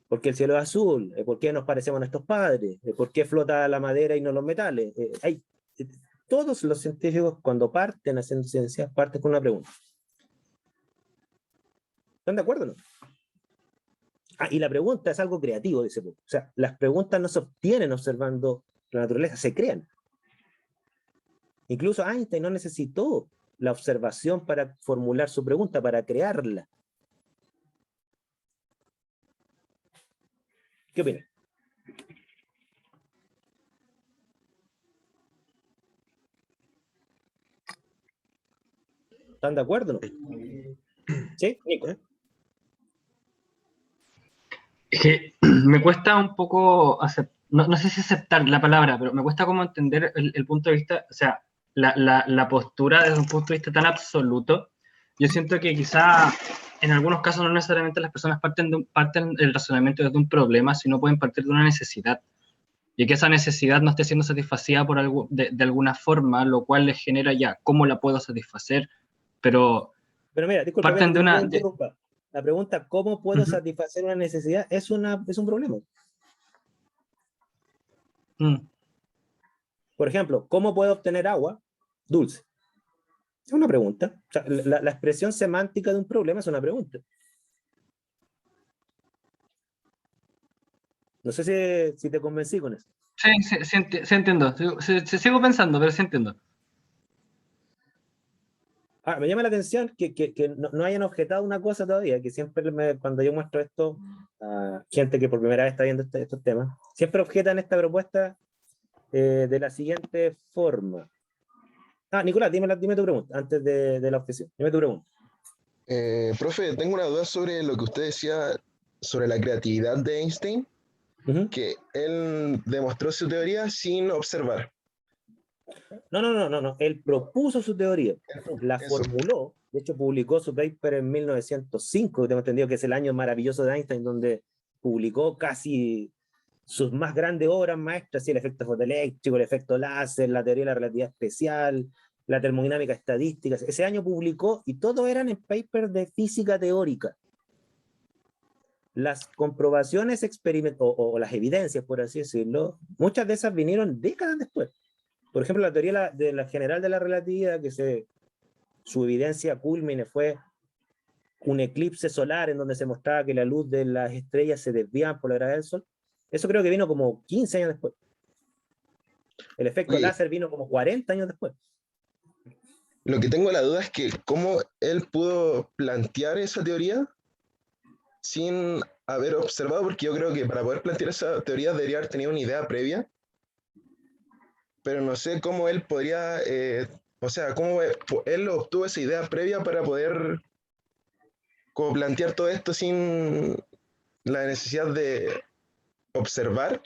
¿Por qué el cielo es azul? ¿Por qué nos parecemos a nuestros padres? ¿Por qué flota la madera y no los metales? Todos los científicos, cuando parten haciendo ciencia, parten con una pregunta. ¿Están de acuerdo o no? Y la pregunta es algo creativo, dice Popper. O sea, las preguntas no se obtienen observando la naturaleza, se crean. Incluso Einstein no necesitó la observación para formular su pregunta, para crearla. ¿Qué opinas? ¿Están de acuerdo o no? ¿Sí, Nico? Es que me cuesta un poco, no sé si aceptar la palabra, pero me cuesta como entender el punto de vista, o sea, la postura desde un punto de vista tan absoluto. Yo siento que quizá en algunos casos no necesariamente las personas parten el razonamiento desde un problema, sino pueden partir de una necesidad. Y que esa necesidad no esté siendo satisfacida de alguna forma, lo cual les genera ya, ¿cómo la puedo satisfacer? Pero mira, disculpa, parten de una... La pregunta, ¿cómo puedo satisfacer una necesidad? Es un problema. Por ejemplo, ¿cómo puedo obtener agua dulce? Es una pregunta. O sea, la expresión semántica de un problema es una pregunta. No sé si te convencí con eso. Sí, entiendo. Sigo pensando, pero sí entiendo. Me llama la atención que no hayan objetado una cosa todavía, que siempre cuando yo muestro esto a gente que por primera vez está viendo estos temas, siempre objetan esta propuesta de la siguiente forma. Nicolás, dime tu pregunta, antes de la objeción. Dime tu pregunta. Profe, tengo una duda sobre lo que usted decía sobre la creatividad de Einstein, que él demostró su teoría sin observar. No. Él propuso su teoría, la Eso. formuló, de hecho publicó su paper en 1905, que tengo entendido que es el año maravilloso de Einstein, donde publicó casi sus más grandes obras maestras, el efecto fotoeléctrico, el efecto láser, la teoría de la relatividad especial, la termodinámica estadística. Ese año publicó, y todo eran en papers de física teórica. Las comprobaciones experimentales, o las evidencias, por así decirlo, muchas de esas vinieron décadas después. Por ejemplo, la teoría de la general de la relatividad, su evidencia culmine fue un eclipse solar en donde se mostraba que la luz de las estrellas se desviaba por la gravedad del Sol. Eso creo que vino como 15 años después. El efecto láser vino como 40 años después. Lo que tengo la duda es que cómo él pudo plantear esa teoría sin haber observado, porque yo creo que para poder plantear esa teoría debería haber tenido una idea previa, pero no sé cómo él podría, cómo él obtuvo esa idea previa para poder como plantear todo esto sin la necesidad de observar.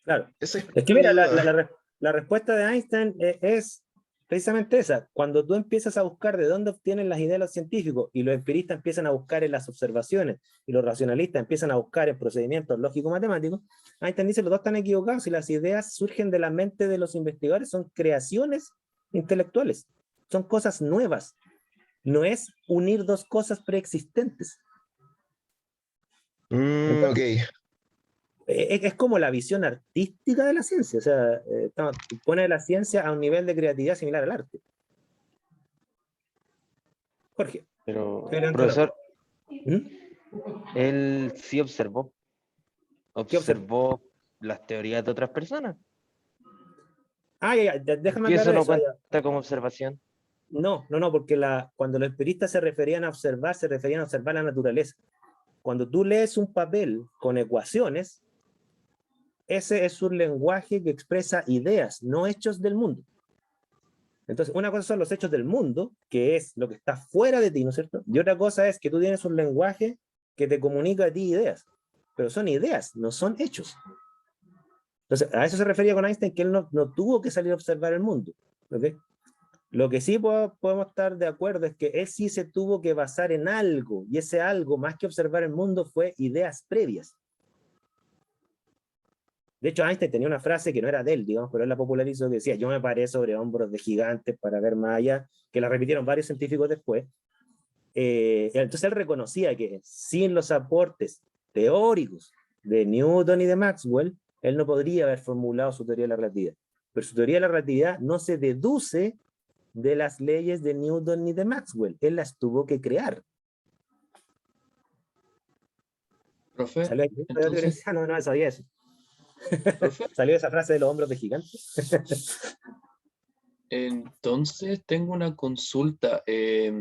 Claro. Es que mira, la respuesta de Einstein es precisamente esa. Cuando tú empiezas a buscar de dónde obtienen las ideas los científicos y los empiristas empiezan a buscar en las observaciones y los racionalistas empiezan a buscar en procedimientos lógico-matemáticos, Einstein dice los dos están equivocados y las ideas surgen de la mente de los investigadores, son creaciones intelectuales, son cosas nuevas, no es unir dos cosas preexistentes. Entonces, es como la visión artística de la ciencia, o sea, pone la ciencia a un nivel de creatividad similar al arte. Jorge. Pero, profesor, él sí observó las teorías de otras personas. Déjame ¿Y eso aclarar no eso. cuenta como observación? No, porque cuando los empiristas se referían a observar, se referían a observar la naturaleza. Cuando tú lees un papel con ecuaciones, ese es un lenguaje que expresa ideas, no hechos del mundo. Entonces, una cosa son los hechos del mundo, que es lo que está fuera de ti, ¿no es cierto? Y otra cosa es que tú tienes un lenguaje que te comunica a ti ideas, pero son ideas, no son hechos. Entonces, a eso se refería con Einstein, que él no tuvo que salir a observar el mundo. ¿Okay? Lo que sí podemos estar de acuerdo es que él sí se tuvo que basar en algo, y ese algo, más que observar el mundo, fue ideas previas. De hecho, Einstein tenía una frase que no era de él, digamos, pero él la popularizó, que decía, yo me paré sobre hombros de gigantes para ver más allá, que la repitieron varios científicos después. Entonces él reconocía que sin los aportes teóricos de Newton y de Maxwell, él no podría haber formulado su teoría de la relatividad. Pero su teoría de la relatividad no se deduce de las leyes de Newton ni de Maxwell, él las tuvo que crear. Profe, ¿Salió entonces... No sabía eso. ¿Salió esa frase de los hombros de gigantes? Entonces tengo una consulta. ¿Sí?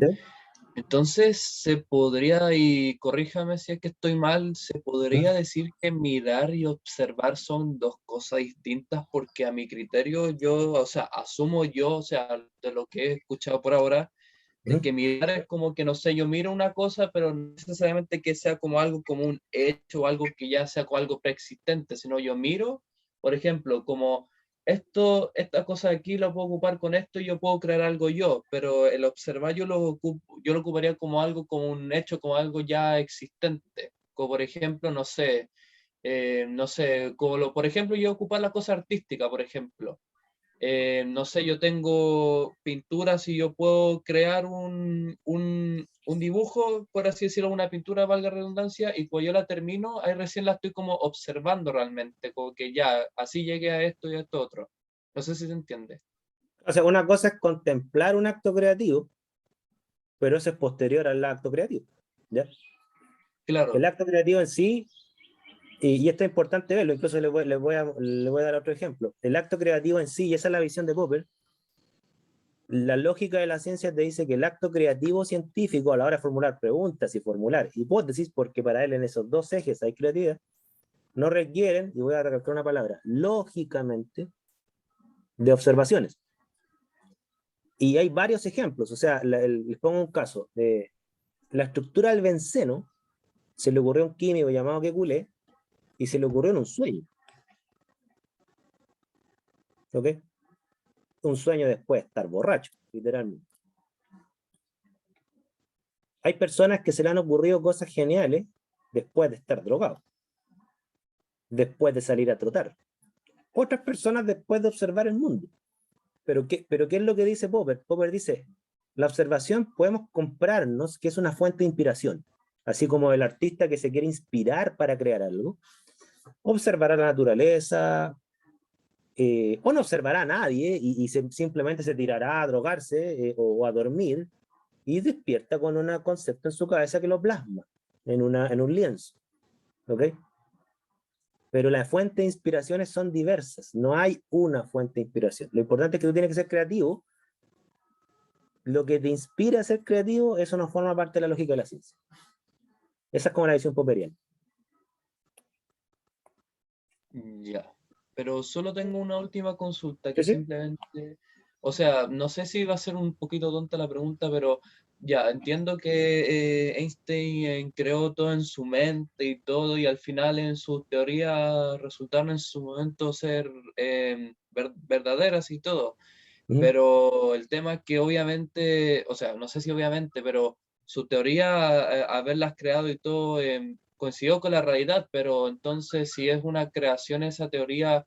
Entonces se podría, y corríjame si es que estoy mal, se podría decir que mirar y observar son dos cosas distintas, porque a mi criterio yo, o sea, asumo yo, o sea, de lo que he escuchado por ahora, es Ujú. que mirar es como que, no sé, yo miro una cosa, pero no necesariamente que sea como algo, como un hecho, o algo que ya sea como algo preexistente, sino yo miro, por ejemplo, como esta cosa de aquí lo puedo ocupar con esto y yo puedo crear algo yo, pero el observar yo lo ocuparía como algo, como un hecho, como algo ya existente. Como por ejemplo, no sé, por ejemplo, yo ocupar la cosa artística, por ejemplo. No sé, yo tengo pinturas y yo puedo crear un dibujo, por así decirlo, una pintura, valga la redundancia, y cuando yo la termino, ahí recién la estoy como observando realmente, como que ya, así llegué a esto y a esto otro. No sé si se entiende. O sea, una cosa es contemplar un acto creativo, pero eso es posterior al acto creativo, ¿ya? Claro, El acto creativo en sí, y esto es importante verlo, incluso le voy a dar otro ejemplo. El acto creativo en sí, y esa es la visión de Popper, la lógica de la ciencia te dice que el acto creativo científico, a la hora de formular preguntas y formular hipótesis, porque para él en esos dos ejes hay creatividad, no requieren, y voy a recalcar una palabra, lógicamente, de observaciones. Y hay varios ejemplos, o sea, les pongo un caso. La estructura del benceno se le ocurrió a un químico llamado Kekulé y se le ocurrió en un sueño. ¿Ok? Un sueño después de estar borracho, literalmente. Hay personas que se le han ocurrido cosas geniales después de estar drogados, después de salir a trotar. Otras personas después de observar el mundo. Pero ¿qué es lo que dice Popper? Popper dice, la observación podemos comprarnos que es una fuente de inspiración. Así como el artista que se quiere inspirar para crear algo, observará la naturaleza, o no observará a nadie y simplemente se tirará a drogarse o a dormir y despierta con un concepto en su cabeza que lo plasma en un lienzo. ¿Ok? Pero las fuentes de inspiraciones son diversas, no hay una fuente de inspiración. Lo importante es que tú tienes que ser creativo. Lo que te inspira a ser creativo, eso no forma parte de la lógica de la ciencia. Esa es como la visión popperiana. ya. Pero solo tengo una última consulta ¿Sí, que sí? simplemente, o sea, no sé si va a ser un poquito tonta la pregunta, pero ya entiendo que Einstein creó todo en su mente y todo, y al final en sus teorías resultaron en su momento ser verdaderas y todo. Pero el tema es que obviamente, o sea, no sé si obviamente, pero su teoría, haberlas creado y todo, coincidió con la realidad, pero entonces si es una creación esa teoría,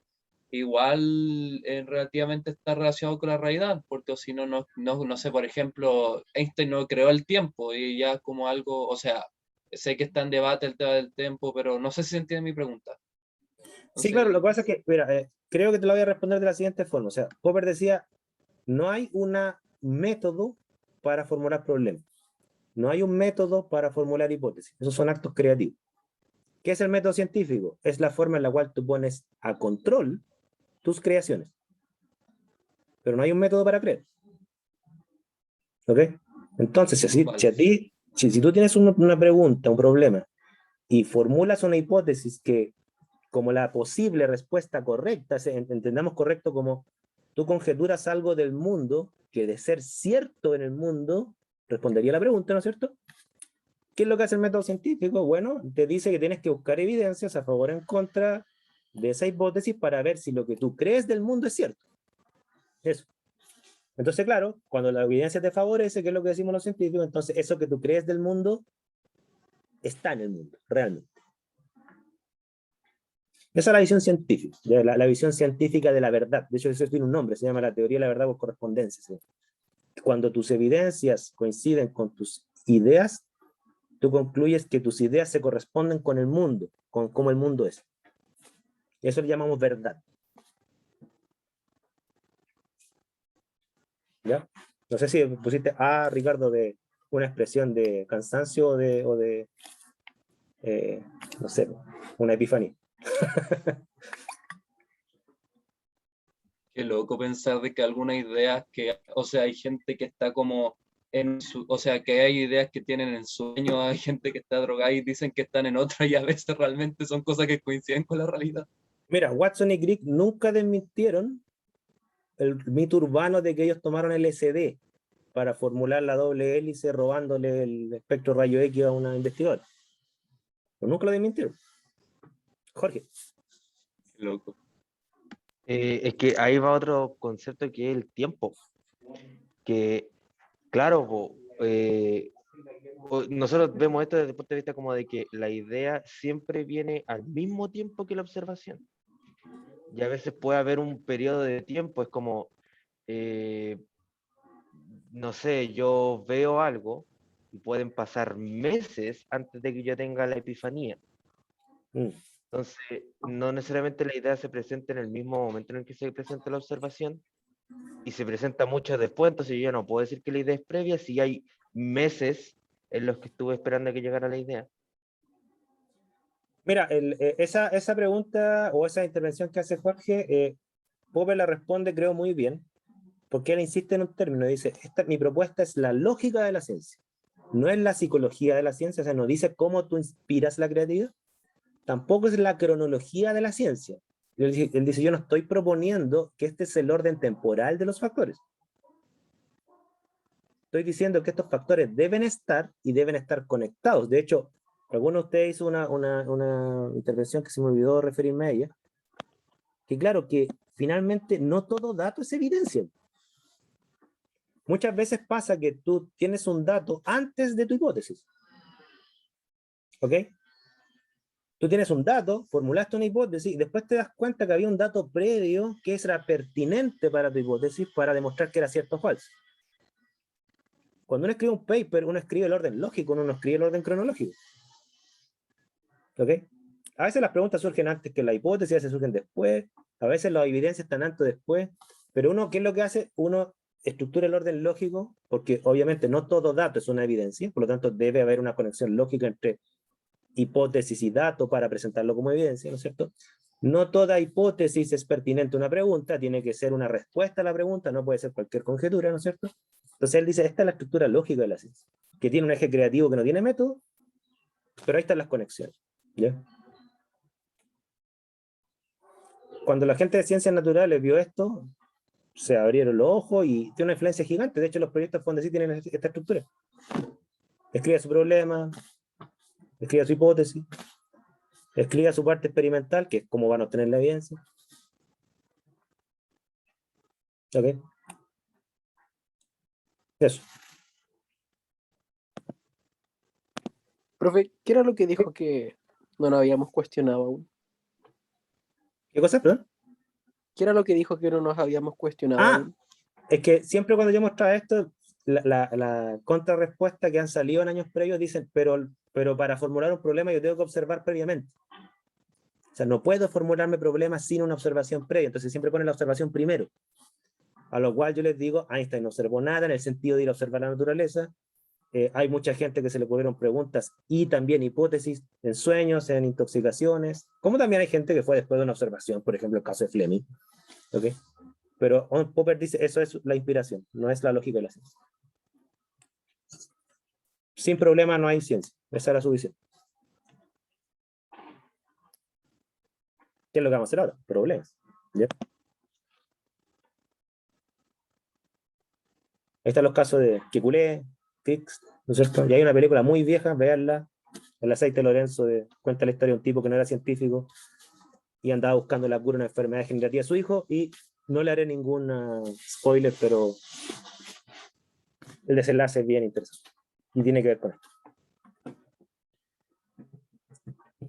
igual relativamente está relacionado con la realidad, porque si no, no sé, por ejemplo, Einstein no creó el tiempo y ya como algo, o sea, sé que está en debate el tema del tiempo, pero no sé si se entiende mi pregunta. Sí, claro, Entonces, lo que pasa es que, mira, creo que te lo voy a responder de la siguiente forma. O sea, Popper decía, no hay un método para formular problemas. No hay un método para formular hipótesis. Esos son actos creativos. ¿Qué es el método científico? Es la forma en la cual tú pones a control tus creaciones. Pero no hay un método para creer. ¿Ok? Entonces, vale, si tú tienes una pregunta, un problema, y formulas una hipótesis que, como la posible respuesta correcta, entendamos correcto como tú conjeturas algo del mundo que de ser cierto en el mundo, respondería a la pregunta, ¿no es cierto? ¿Qué es lo que hace el método científico? Bueno, te dice que tienes que buscar evidencias a favor o en contra de esa hipótesis para ver si lo que tú crees del mundo es cierto. Eso. Entonces, claro, cuando la evidencia te favorece, que es lo que decimos los científicos, entonces eso que tú crees del mundo está en el mundo, realmente. Esa es la visión científica, la visión científica de la verdad. De hecho, eso tiene un nombre, se llama la teoría de la verdad por correspondencia. ¿Sí? Cuando tus evidencias coinciden con tus ideas, tú concluyes que tus ideas se corresponden con el mundo, con cómo el mundo es. Eso le llamamos verdad. ¿Ya? No sé si pusiste a Ricardo de una expresión de cansancio o de no sé, una epifanía. Qué loco pensar de que algunas ideas que, o sea, hay gente que está como o sea, que hay ideas que tienen en sueño, hay gente que está drogada y dicen que están en otra y a veces realmente son cosas que coinciden con la realidad. Mira, Watson y Crick nunca desmintieron el mito urbano de que ellos tomaron LSD para formular la doble hélice robándole el espectro rayo X a una investigadora. Pero nunca lo desmintieron. Jorge. Qué loco. Es que ahí va otro concepto que es el tiempo. Que, claro, nosotros vemos esto desde el punto de vista como de que la idea siempre viene al mismo tiempo que la observación. Y a veces puede haber un periodo de tiempo, es como, no sé, yo veo algo y pueden pasar meses antes de que yo tenga la epifanía. Entonces, no necesariamente la idea se presenta en el mismo momento en el que se presenta la observación y se presenta mucho después, entonces yo ya no puedo decir que la idea es previa si hay meses en los que estuve esperando a que llegara la idea. Mira, esa pregunta o esa intervención que hace Jorge, Popper la responde creo muy bien, porque él insiste en un término, dice, mi propuesta es la lógica de la ciencia, no es la psicología de la ciencia, o sea, no dice cómo tú inspiras la creatividad, tampoco es la cronología de la ciencia. Él dice, yo no estoy proponiendo que este es el orden temporal de los factores. Estoy diciendo que estos factores deben estar y deben estar conectados. De hecho, alguno de ustedes hizo una intervención que se me olvidó referirme a ella, que claro, que finalmente no todo dato es evidencia. Muchas veces pasa que tú tienes un dato antes de tu hipótesis. ¿Ok? Tú tienes un dato, formulaste una hipótesis y después te das cuenta que había un dato previo que era pertinente para tu hipótesis para demostrar que era cierto o falso. Cuando uno escribe un paper, uno escribe el orden lógico, uno no escribe el orden cronológico. ¿Ok? A veces las preguntas surgen antes que la hipótesis, a veces surgen después, a veces las evidencias están antes o después, pero uno, ¿qué es lo que hace? Uno estructura el orden lógico, porque obviamente no todo dato es una evidencia, por lo tanto debe haber una conexión lógica entre hipótesis y dato para presentarlo como evidencia, ¿no es cierto? No toda hipótesis es pertinente a una pregunta, tiene que ser una respuesta a la pregunta, no puede ser cualquier conjetura, ¿no es cierto? Entonces él dice, esta es la estructura lógica de la ciencia, que tiene un eje creativo que no tiene método, pero ahí están las conexiones, ¿ya? Cuando la gente de ciencias naturales vio esto, se abrieron los ojos y tiene una influencia gigante. De hecho, los proyectos Fondesit tienen esta estructura. Escribe su problema, escribe su hipótesis, escribe su parte experimental, que es cómo van a obtener la evidencia. ¿Ok? Eso. Profe, ¿qué era lo que dijo que no nos habíamos cuestionado aún? ¿Qué cosa, perdón? ¿Qué era lo que dijo que no nos habíamos cuestionado aún? Es que siempre cuando yo mostraba esto, la contrarrespuesta que han salido en años previos dicen, pero para formular un problema yo tengo que observar previamente. O sea, no puedo formularme problemas sin una observación previa, entonces siempre ponen la observación primero. A lo cual yo les digo, Einstein no observó nada en el sentido de ir a observar la naturaleza. Hay mucha gente que se le ocurrieron preguntas y también hipótesis en sueños, en intoxicaciones, como también hay gente que fue después de una observación, por ejemplo el caso de Fleming. ¿Okay? Pero Popper dice, eso es la inspiración, no es la lógica de la ciencia. Sin problema no hay ciencia, esa era su visión. ¿Qué es lo que vamos a hacer ahora? Problemas. ¿Ya? Ahí están los casos de Kekulé, Tix, ¿no es cierto? Y hay una película muy vieja, veanla, El aceite de Lorenzo, cuenta la historia de un tipo que no era científico y andaba buscando la cura de una enfermedad degenerativa a su hijo, y no le haré ningún spoiler, pero el desenlace es bien interesante y tiene que ver con esto.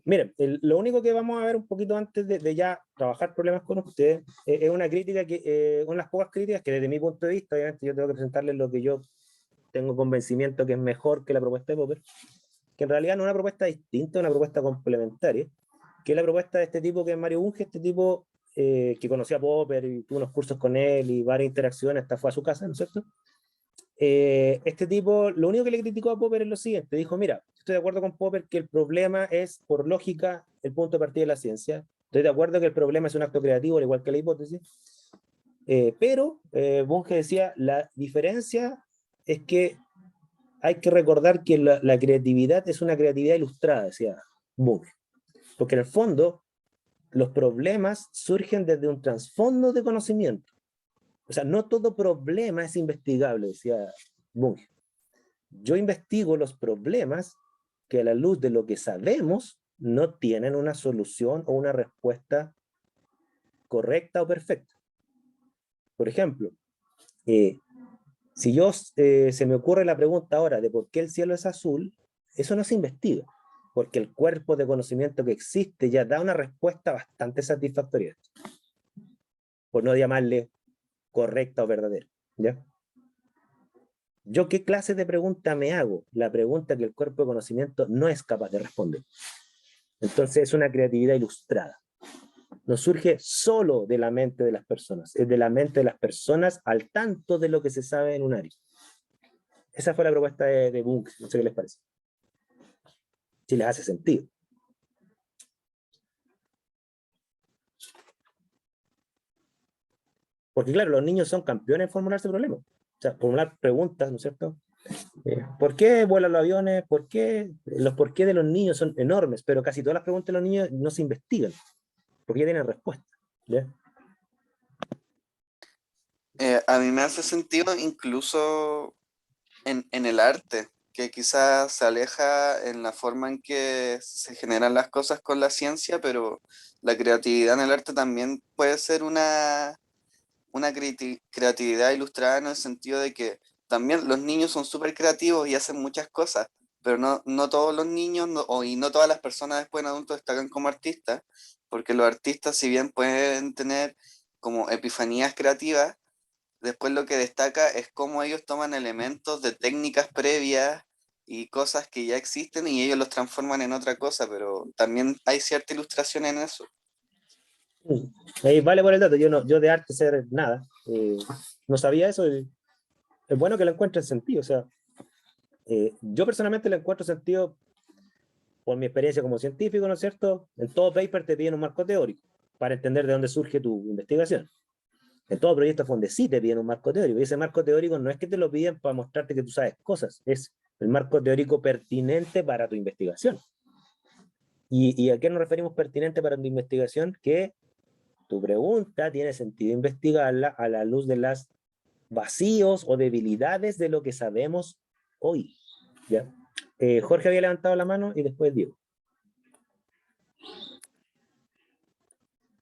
Miren, lo único que vamos a ver un poquito antes de ya trabajar problemas con ustedes es una crítica, una de las pocas críticas que desde mi punto de vista, obviamente yo tengo que presentarles lo que yo tengo convencimiento que es mejor que la propuesta de Popper, que en realidad no es una propuesta distinta, es una propuesta complementaria, que es la propuesta de este tipo que es Mario Bunge, este tipo que conoció a Popper y tuvo unos cursos con él y varias interacciones, hasta fue a su casa, ¿no es cierto? Este tipo, lo único que le criticó a Popper es lo siguiente, dijo, mira, estoy de acuerdo con Popper que el problema es, por lógica, el punto de partida de la ciencia, estoy de acuerdo que el problema es un acto creativo, al igual que la hipótesis, Pero Bunge decía, la diferencia es que hay que recordar que la creatividad es una creatividad ilustrada, decía Bunge. Porque en el fondo, los problemas surgen desde un trasfondo de conocimiento. O sea, no todo problema es investigable, decía Bunge. Yo investigo los problemas que a la luz de lo que sabemos no tienen una solución o una respuesta correcta o perfecta. Por ejemplo, si se me ocurre la pregunta ahora de por qué el cielo es azul, eso no se investiga, porque el cuerpo de conocimiento que existe ya da una respuesta bastante satisfactoria, por no llamarle correcta o verdadera, ¿ya? ¿Yo qué clase de pregunta me hago? La pregunta que el cuerpo de conocimiento no es capaz de responder. Entonces es una creatividad ilustrada. No surge solo de la mente de las personas, es de la mente de las personas al tanto de lo que se sabe en un área. Esa fue la propuesta de Bunge, no sé qué les parece. Si les hace sentido. Porque claro, los niños son campeones en formularse problemas. O sea, formular preguntas, ¿no es cierto? ¿Por qué vuelan los aviones? ¿Por qué? Los por qué de los niños son enormes, pero casi todas las preguntas de los niños no se investigan, porque ya tienen respuesta. ¿Ya? A mí me hace sentido incluso en el arte, que quizás se aleja en la forma en que se generan las cosas con la ciencia, pero la creatividad en el arte también puede ser una creatividad ilustrada en el sentido de que también los niños son súper creativos y hacen muchas cosas, pero no todos los niños y no todas las personas después en adultos destacan como artistas, porque los artistas, si bien pueden tener como epifanías creativas, después lo que destaca es cómo ellos toman elementos de técnicas previas y cosas que ya existen y ellos los transforman en otra cosa, pero también hay cierta ilustración en eso. Ahí vale por el dato, yo de arte sé nada, no sabía eso, es bueno que lo encuentre sentido, o sea, yo personalmente le encuentro sentido por mi experiencia como científico, ¿no es cierto? En todo paper te piden un marco teórico para entender de dónde surge tu investigación. En todo proyecto donde sí te piden un marco teórico, y ese marco teórico no es que te lo piden para mostrarte que tú sabes cosas, es el marco teórico pertinente para tu investigación. ¿Y a qué nos referimos pertinente para tu investigación? Que tu pregunta tiene sentido investigarla a la luz de las vacíos o debilidades de lo que sabemos hoy. ¿Ya? Jorge había levantado la mano y después Diego.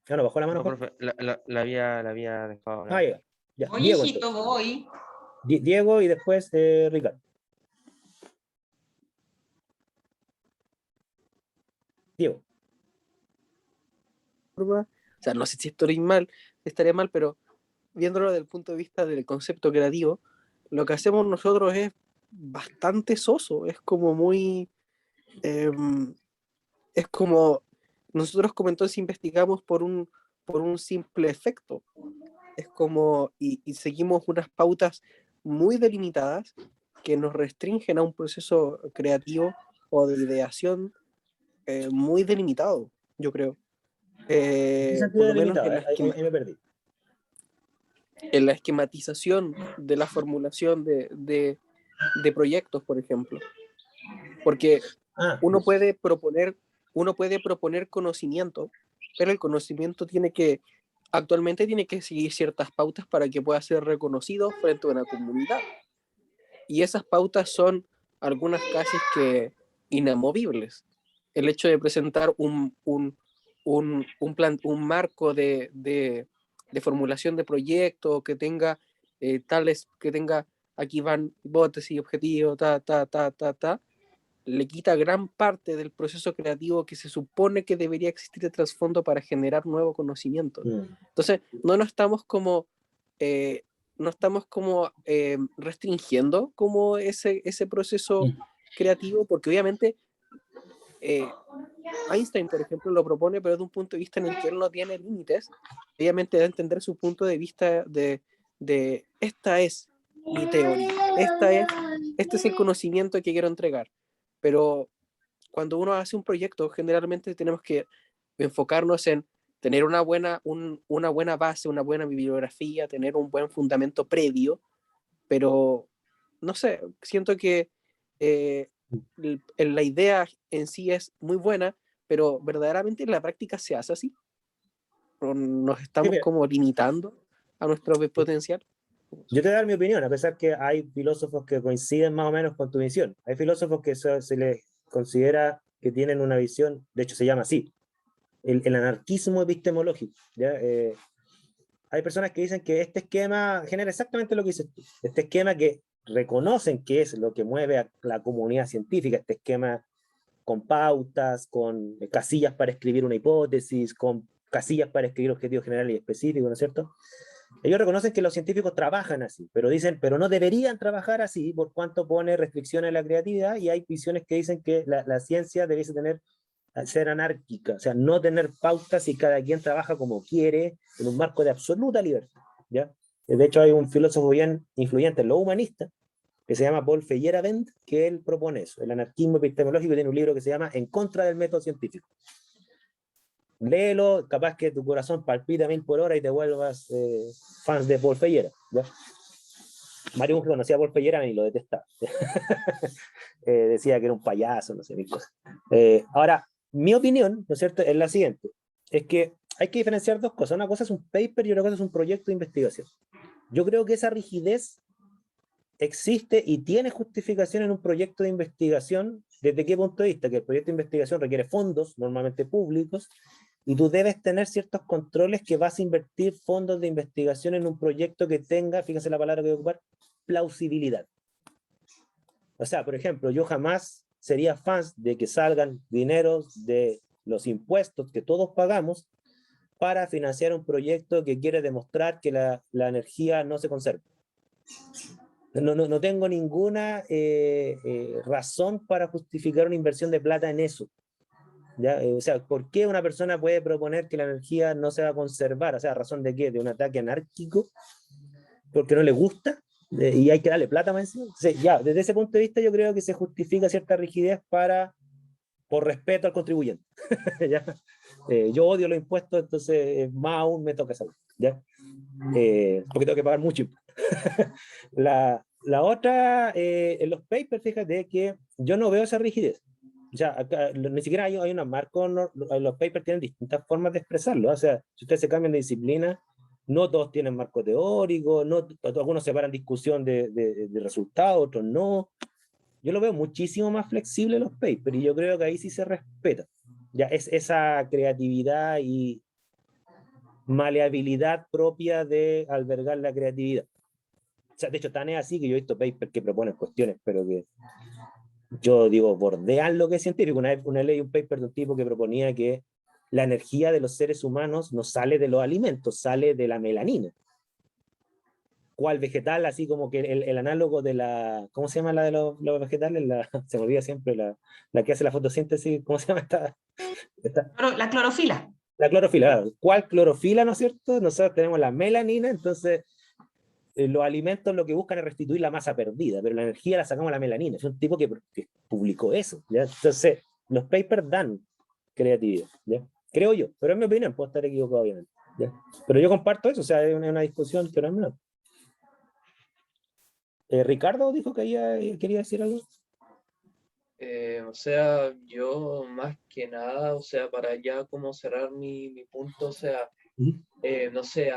No, bajó la mano. No, profe, la había dejado. Ya. Voy, Diego, hijito, voy. Diego y después Ricardo. Diego. O sea, no sé si estaría mal, pero viéndolo desde el punto de vista del concepto creativo, lo que hacemos nosotros es bastante soso, es como muy... es como nosotros como entonces investigamos por un simple efecto. Es como, y seguimos unas pautas muy delimitadas que nos restringen a un proceso creativo o de ideación muy delimitado, yo creo. Por lo menos ahí me perdí. En la esquematización de la formulación de proyectos, por ejemplo. Porque uno puede proponer conocimiento, pero el conocimiento actualmente tiene que seguir ciertas pautas para que pueda ser reconocido frente a una comunidad. Y esas pautas son algunas casi que inamovibles. El hecho de presentar un marco de formulación de proyecto que tenga aquí van hipótesis y objetivos, le quita gran parte del proceso creativo que se supone que debería existir de trasfondo para generar nuevo conocimiento. Entonces, no estamos como restringiendo como ese proceso creativo, porque obviamente Einstein, por ejemplo, lo propone, pero de un punto de vista en el que él no tiene límites. Obviamente da a entender su punto de vista de esta es mi teoría, este es el conocimiento que quiero entregar. Pero cuando uno hace un proyecto, generalmente tenemos que enfocarnos en tener una buena base, una buena bibliografía, tener un buen fundamento previo, pero no sé, siento que la idea en sí es muy buena, pero verdaderamente en la práctica se hace así. ¿O nos estamos mira. como limitando a nuestro potencial? Yo te voy a dar mi opinión, a pesar que hay filósofos que coinciden más o menos con tu visión. Hay filósofos que se les considera que tienen una visión, de hecho se llama así, el anarquismo epistemológico. ¿Ya? Hay personas que dicen que este esquema genera exactamente lo que dices tú. Este esquema que reconocen que es lo que mueve a la comunidad científica, este esquema con pautas, con casillas para escribir una hipótesis, con casillas para escribir objetivos generales y específicos, ¿no es cierto? Ellos reconocen que los científicos trabajan así, pero dicen, pero no deberían trabajar así por cuanto pone restricciones a la creatividad, y hay visiones que dicen que la ciencia debe ser anárquica, o sea, no tener pautas y cada quien trabaja como quiere en un marco de absoluta libertad, ¿ya? De hecho, hay un filósofo bien influyente en lo humanista que se llama Paul Feyerabend, que él propone eso, el anarquismo epistemológico, tiene un libro que se llama En contra del método científico. Léelo, capaz que tu corazón palpita 1000 por hora y te vuelvas fans de Paul Feyerabend, ¿ya? Mario Bunge conocía a Paul Feyerabend y lo detestaba. Decía que era un payaso, no sé, mil cosas. Ahora, mi opinión, ¿no es cierto?, es la siguiente, es que hay que diferenciar dos cosas. Una cosa es un paper y otra cosa es un proyecto de investigación. Yo creo que esa rigidez existe y tiene justificación en un proyecto de investigación. ¿Desde qué punto de vista? Que el proyecto de investigación requiere fondos, normalmente públicos, y tú debes tener ciertos controles que vas a invertir fondos de investigación en un proyecto que tenga, fíjense la palabra que voy a ocupar, plausibilidad. O sea, por ejemplo, yo jamás sería fan de que salgan dineros de los impuestos que todos pagamos para financiar un proyecto que quiere demostrar que la energía no se conserva. No tengo ninguna razón para justificar una inversión de plata en eso. ¿Ya? O sea, ¿por qué una persona puede proponer que la energía no se va a conservar? O sea, ¿a razón de qué? ¿De un ataque anárquico? ¿Porque no le gusta? Y hay que darle plata más encima. Entonces, ya, desde ese punto de vista yo creo que se justifica cierta rigidez por respeto al contribuyente. ¿Ya? Yo odio los impuestos, entonces más aún me toca saber, ¿ya? Porque tengo que pagar mucho impuesto. La otra, en los papers, fíjate que yo no veo esa rigidez. O sea, acá, ni siquiera hay una marca, los papers tienen distintas formas de expresarlo. O sea, si ustedes se cambian de disciplina, no todos tienen marco teórico, no, algunos separan discusión de resultados, otros no. Yo lo veo muchísimo más flexible los papers, y yo creo que ahí sí se respeta. Ya es esa creatividad y maleabilidad propia de albergar la creatividad. O sea, de hecho, tan es así que yo he visto papers que proponen cuestiones, pero que yo digo, bordean lo que es científico. Una vez leí un paper de un tipo que proponía que la energía de los seres humanos no sale de los alimentos, sale de la melanina. ¿Cuál vegetal? Así como que el análogo de la... ¿Cómo se llama la de los vegetales? Se me olvida siempre, la que hace la fotosíntesis. ¿Cómo se llama esta? La clorofila. La clorofila. ¿Cuál clorofila, no es cierto? Nosotros tenemos la melanina, entonces los alimentos lo que buscan es restituir la masa perdida, pero la energía la sacamos a la melanina. Es un tipo que publicó eso, ¿ya? Entonces, los papers dan creatividad, ¿ya? Creo yo, pero en mi opinión, puedo estar equivocado, obviamente, ¿ya? Pero yo comparto eso, o sea, es una discusión, pero no. Ricardo dijo que quería decir algo. O sea, yo más que nada, o sea, para ya como cerrar mi punto, o sea, no sé,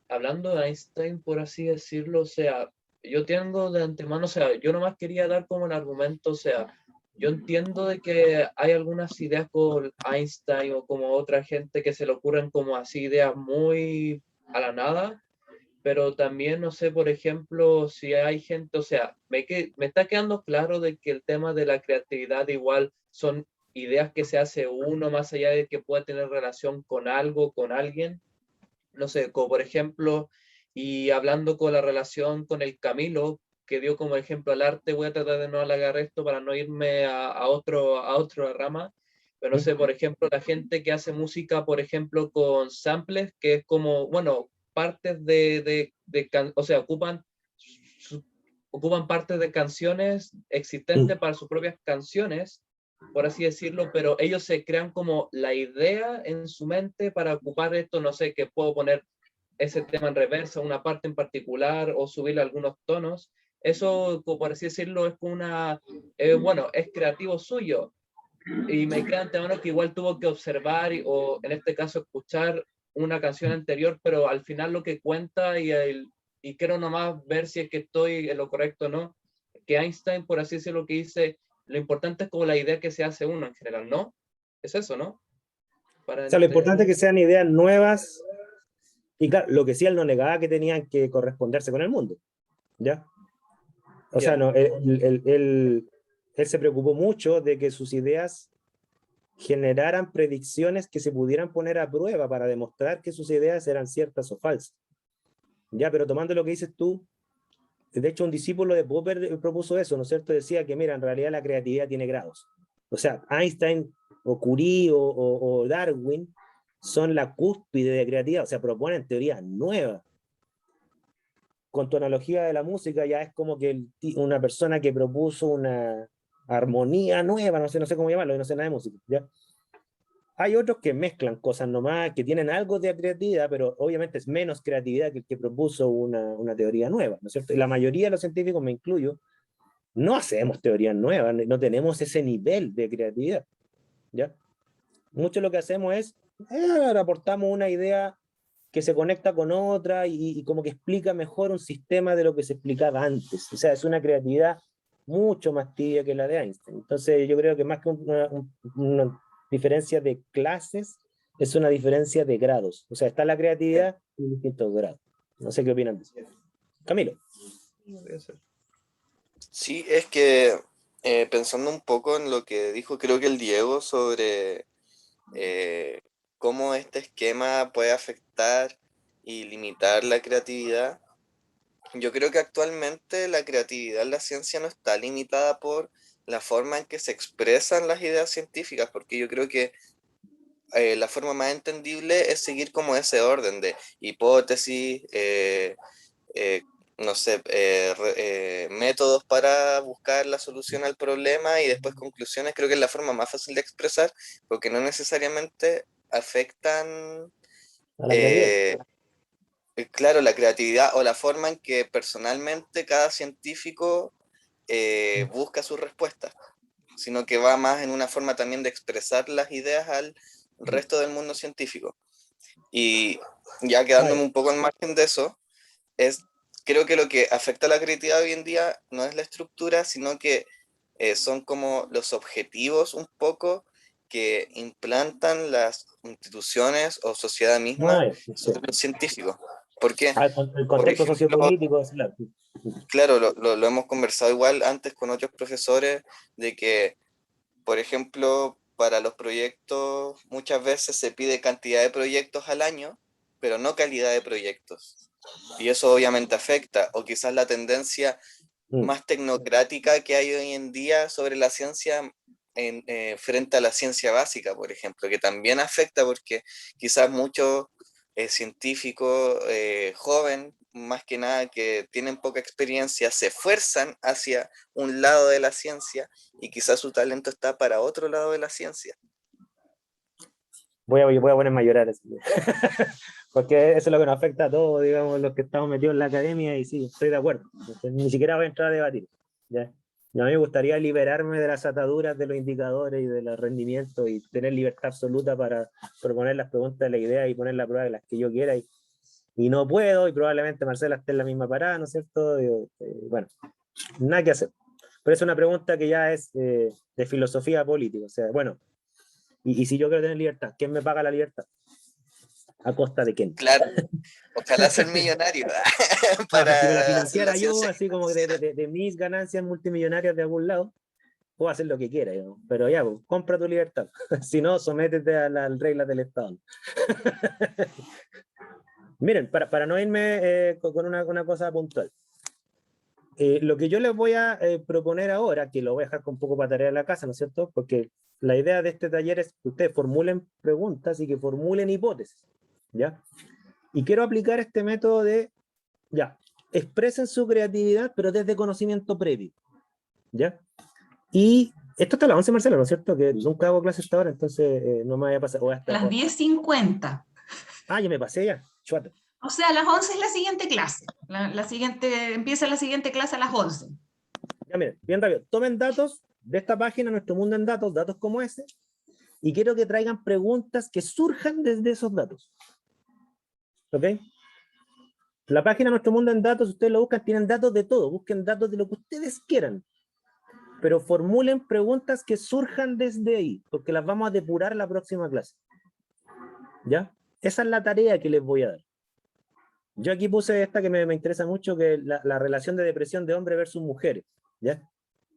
hablando de Einstein, por así decirlo, o sea, yo tengo de antemano, o sea, yo nomás quería dar como el argumento, o sea, yo entiendo de que hay algunas ideas con Einstein o como otra gente que se le ocurren como así ideas muy a la nada, pero también, no sé, por ejemplo, si hay gente, o sea, me está quedando claro de que el tema de la creatividad igual son ideas que se hace uno más allá de que pueda tener relación con algo, con alguien, no sé, como por ejemplo, y hablando con la relación con el Camilo, que dio como ejemplo al arte, voy a tratar de no alargar esto para no irme a otra rama, pero no sé, por ejemplo, la gente que hace música, por ejemplo, con samples, que es como, bueno, partes o sea, ocupan partes de canciones existentes para sus propias canciones, por así decirlo, pero ellos se crean como la idea en su mente para ocupar esto, no sé, que puedo poner ese tema en reversa, una parte en particular, o subirle algunos tonos. Eso, por así decirlo, es como una, bueno, es creativo suyo. Y me queda antemano que igual tuvo que observar o en este caso escuchar una canción anterior, pero al final lo que cuenta y quiero nomás ver si es que estoy en lo correcto o no, que Einstein, por así decirlo, que dice, lo importante es como la idea que se hace uno en general, ¿no? Es eso, ¿no? Para O sea, lo importante es que sean ideas nuevas, y claro, lo que sí él no negaba que tenían que corresponderse con el mundo, ¿ya? O sea, no, él se preocupó mucho de que sus ideas generaran predicciones que se pudieran poner a prueba para demostrar que sus ideas eran ciertas o falsas. Ya, pero tomando lo que dices tú, de hecho un discípulo de Popper propuso eso, ¿no es cierto? Decía que, mira, en realidad la creatividad tiene grados. O sea, Einstein o Curie o Darwin son la cúspide de creatividad, o sea, proponen teorías nuevas. Con tu analogía de la música, ya es como que una persona que propuso una armonía nueva, no sé cómo llamarlo, no sé nada de música, ¿ya? Hay otros que mezclan cosas nomás, que tienen algo de creatividad, pero obviamente es menos creatividad que el que propuso una teoría nueva, ¿no es cierto? Y la mayoría de los científicos, me incluyo, no hacemos teorías nuevas, no tenemos ese nivel de creatividad, ¿ya? Mucho lo que hacemos es, aportamos una idea que se conecta con otra y como que explica mejor un sistema de lo que se explicaba antes. O sea, es una creatividad mucho más tibia que la de Einstein. Entonces yo creo que más que una diferencia de clases, es una diferencia de grados. O sea, está la creatividad en distintos grados. No sé qué opinan de eso. Camilo. Sí, es que pensando un poco en lo que dijo, creo que el Diego sobre cómo este esquema puede afectar y limitar la creatividad. Yo creo que actualmente la creatividad en la ciencia no está limitada por la forma en que se expresan las ideas científicas, porque yo creo que la forma más entendible es seguir como ese orden de hipótesis, no sé, métodos para buscar la solución al problema y después conclusiones. Creo que es la forma más fácil de expresar, porque no necesariamente afectan, A la creatividad. claro, la creatividad o la forma en que personalmente cada científico busca sus respuestas, sino que va más en una forma también de expresar las ideas al resto del mundo científico. Y ya quedándome un poco al margen de eso, creo que lo que afecta a la creatividad hoy en día no es la estructura, sino que son como los objetivos un poco que implantan las instituciones o sociedad misma sobre los científicos. ¿Por qué? El contexto sociopolítico, claro. Claro, lo hemos conversado igual antes con otros profesores, de que, por ejemplo, para los proyectos muchas veces se pide cantidad de proyectos al año, pero no calidad de proyectos. Y eso obviamente afecta, o quizás la tendencia más tecnocrática que hay hoy en día sobre la ciencia frente a la ciencia básica, por ejemplo, que también afecta porque quizás muchos científicos jóvenes, más que nada que tienen poca experiencia, se esfuerzan hacia un lado de la ciencia y quizás su talento está para otro lado de la ciencia. Voy a ponerme a llorar así. Porque eso es lo que nos afecta a todos, digamos, los que estamos metidos en la academia, y sí, estoy de acuerdo. Entonces, ni siquiera voy a entrar a debatir. ¿Ya? A mí me gustaría liberarme de las ataduras de los indicadores y de los rendimientos y tener libertad absoluta para proponer las preguntas de la idea y poner la prueba de las que yo quiera. Y no puedo, y probablemente Marcela esté en la misma parada, ¿no es cierto? Bueno, nada que hacer. Pero es una pregunta que ya es de filosofía política. O sea, bueno, y si yo quiero tener libertad, ¿quién me paga la libertad? ¿A costa de quién? Claro, ojalá ser millonario. Si me la financiara yo, así como de mis ganancias multimillonarias de algún lado, puedo hacer lo que quiera, digamos. Pero ya, pues, compra tu libertad. Si no, sométete a las reglas del Estado. Miren, para no irme con una cosa puntual. Lo que yo les voy a proponer ahora, que lo voy a dejar un poco para tarea de la casa, ¿no es cierto? Porque la idea de este taller es que ustedes formulen preguntas y que formulen hipótesis, ¿ya? Y quiero aplicar este método de, ya, expresen su creatividad, pero desde conocimiento previo, ¿ya? Y Esto está a las 11, Marcelo, ¿no es cierto? Que nunca hago clases hasta ahora, entonces no me vaya a pasar. O hasta, Las 10:50. Ah, ya me pasé ya. Chuata. O sea, a las 11 es la siguiente clase. Empieza la siguiente clase a las 11. Ya miren, bien rápido. Tomen datos de esta página, Nuestro Mundo en Datos, datos como ese, y quiero que traigan preguntas que surjan desde esos datos. ¿Ok? La página Nuestro Mundo en Datos, ustedes lo buscan, tienen datos de todo, busquen datos de lo que ustedes quieran, pero formulen preguntas que surjan desde ahí, porque las vamos a depurar la próxima clase. ¿Ya? Esa es la tarea que les voy a dar. Yo aquí puse esta que me interesa mucho, que es la relación de depresión de hombres versus mujeres, ¿ya?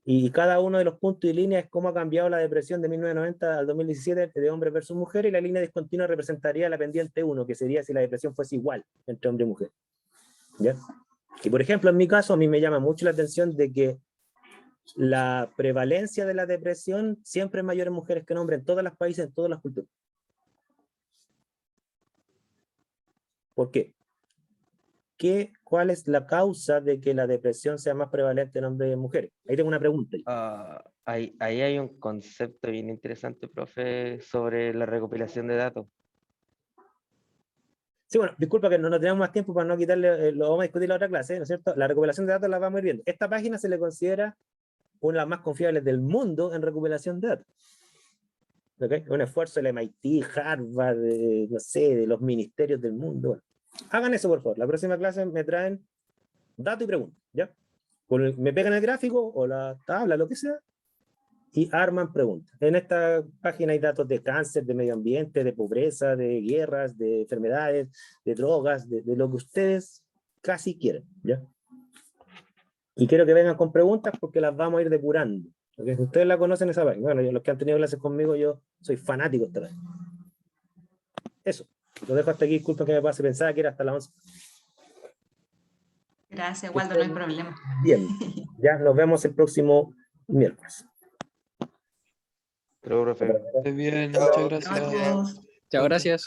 Y cada uno de los puntos y líneas es cómo ha cambiado la depresión de 1990 al 2017 de hombres versus mujeres, y la línea discontinua representaría la pendiente 1, que sería si la depresión fuese igual entre hombre y mujer. ¿Ya? Y por ejemplo, en mi caso, a mí me llama mucho la atención de que la prevalencia de la depresión siempre es mayor en mujeres que en hombres en todos los países, en todas las culturas. ¿Por qué? ¿Cuál es la causa de que la depresión sea más prevalente en hombres y en mujeres? Ahí tengo una pregunta. Ahí hay un concepto bien interesante, profe, sobre la recopilación de datos. Sí, bueno, disculpa que no tenemos más tiempo para no quitarle, lo vamos a discutir en la otra clase, ¿no es cierto? La recopilación de datos la vamos a ir viendo. Esta página se le considera una de las más confiables del mundo en recopilación de datos. ¿Okay? Un esfuerzo del MIT, Harvard, no sé, de los ministerios del mundo. Bueno, hagan eso, por favor. La próxima clase me traen datos y preguntas, ¿ya? Me pegan el gráfico o la tabla, lo que sea, y arman preguntas. En esta página hay datos de cáncer, de medio ambiente, de pobreza, de guerras, de enfermedades, de drogas, de lo que ustedes casi quieran, ¿ya? Y quiero que vengan con preguntas porque las vamos a ir depurando. Porque ustedes la conocen esa página. Bueno, los que han tenido clases conmigo, yo soy fanático de esta página. Eso. Lo dejo hasta aquí. Disculpen que me pase. Pensaba que era hasta las 11. Gracias, Waldo, no hay problema. Bien. Ya nos vemos el próximo miércoles. Pero, profe. Muy bien, muchas gracias. Chao a todos. Chao, gracias.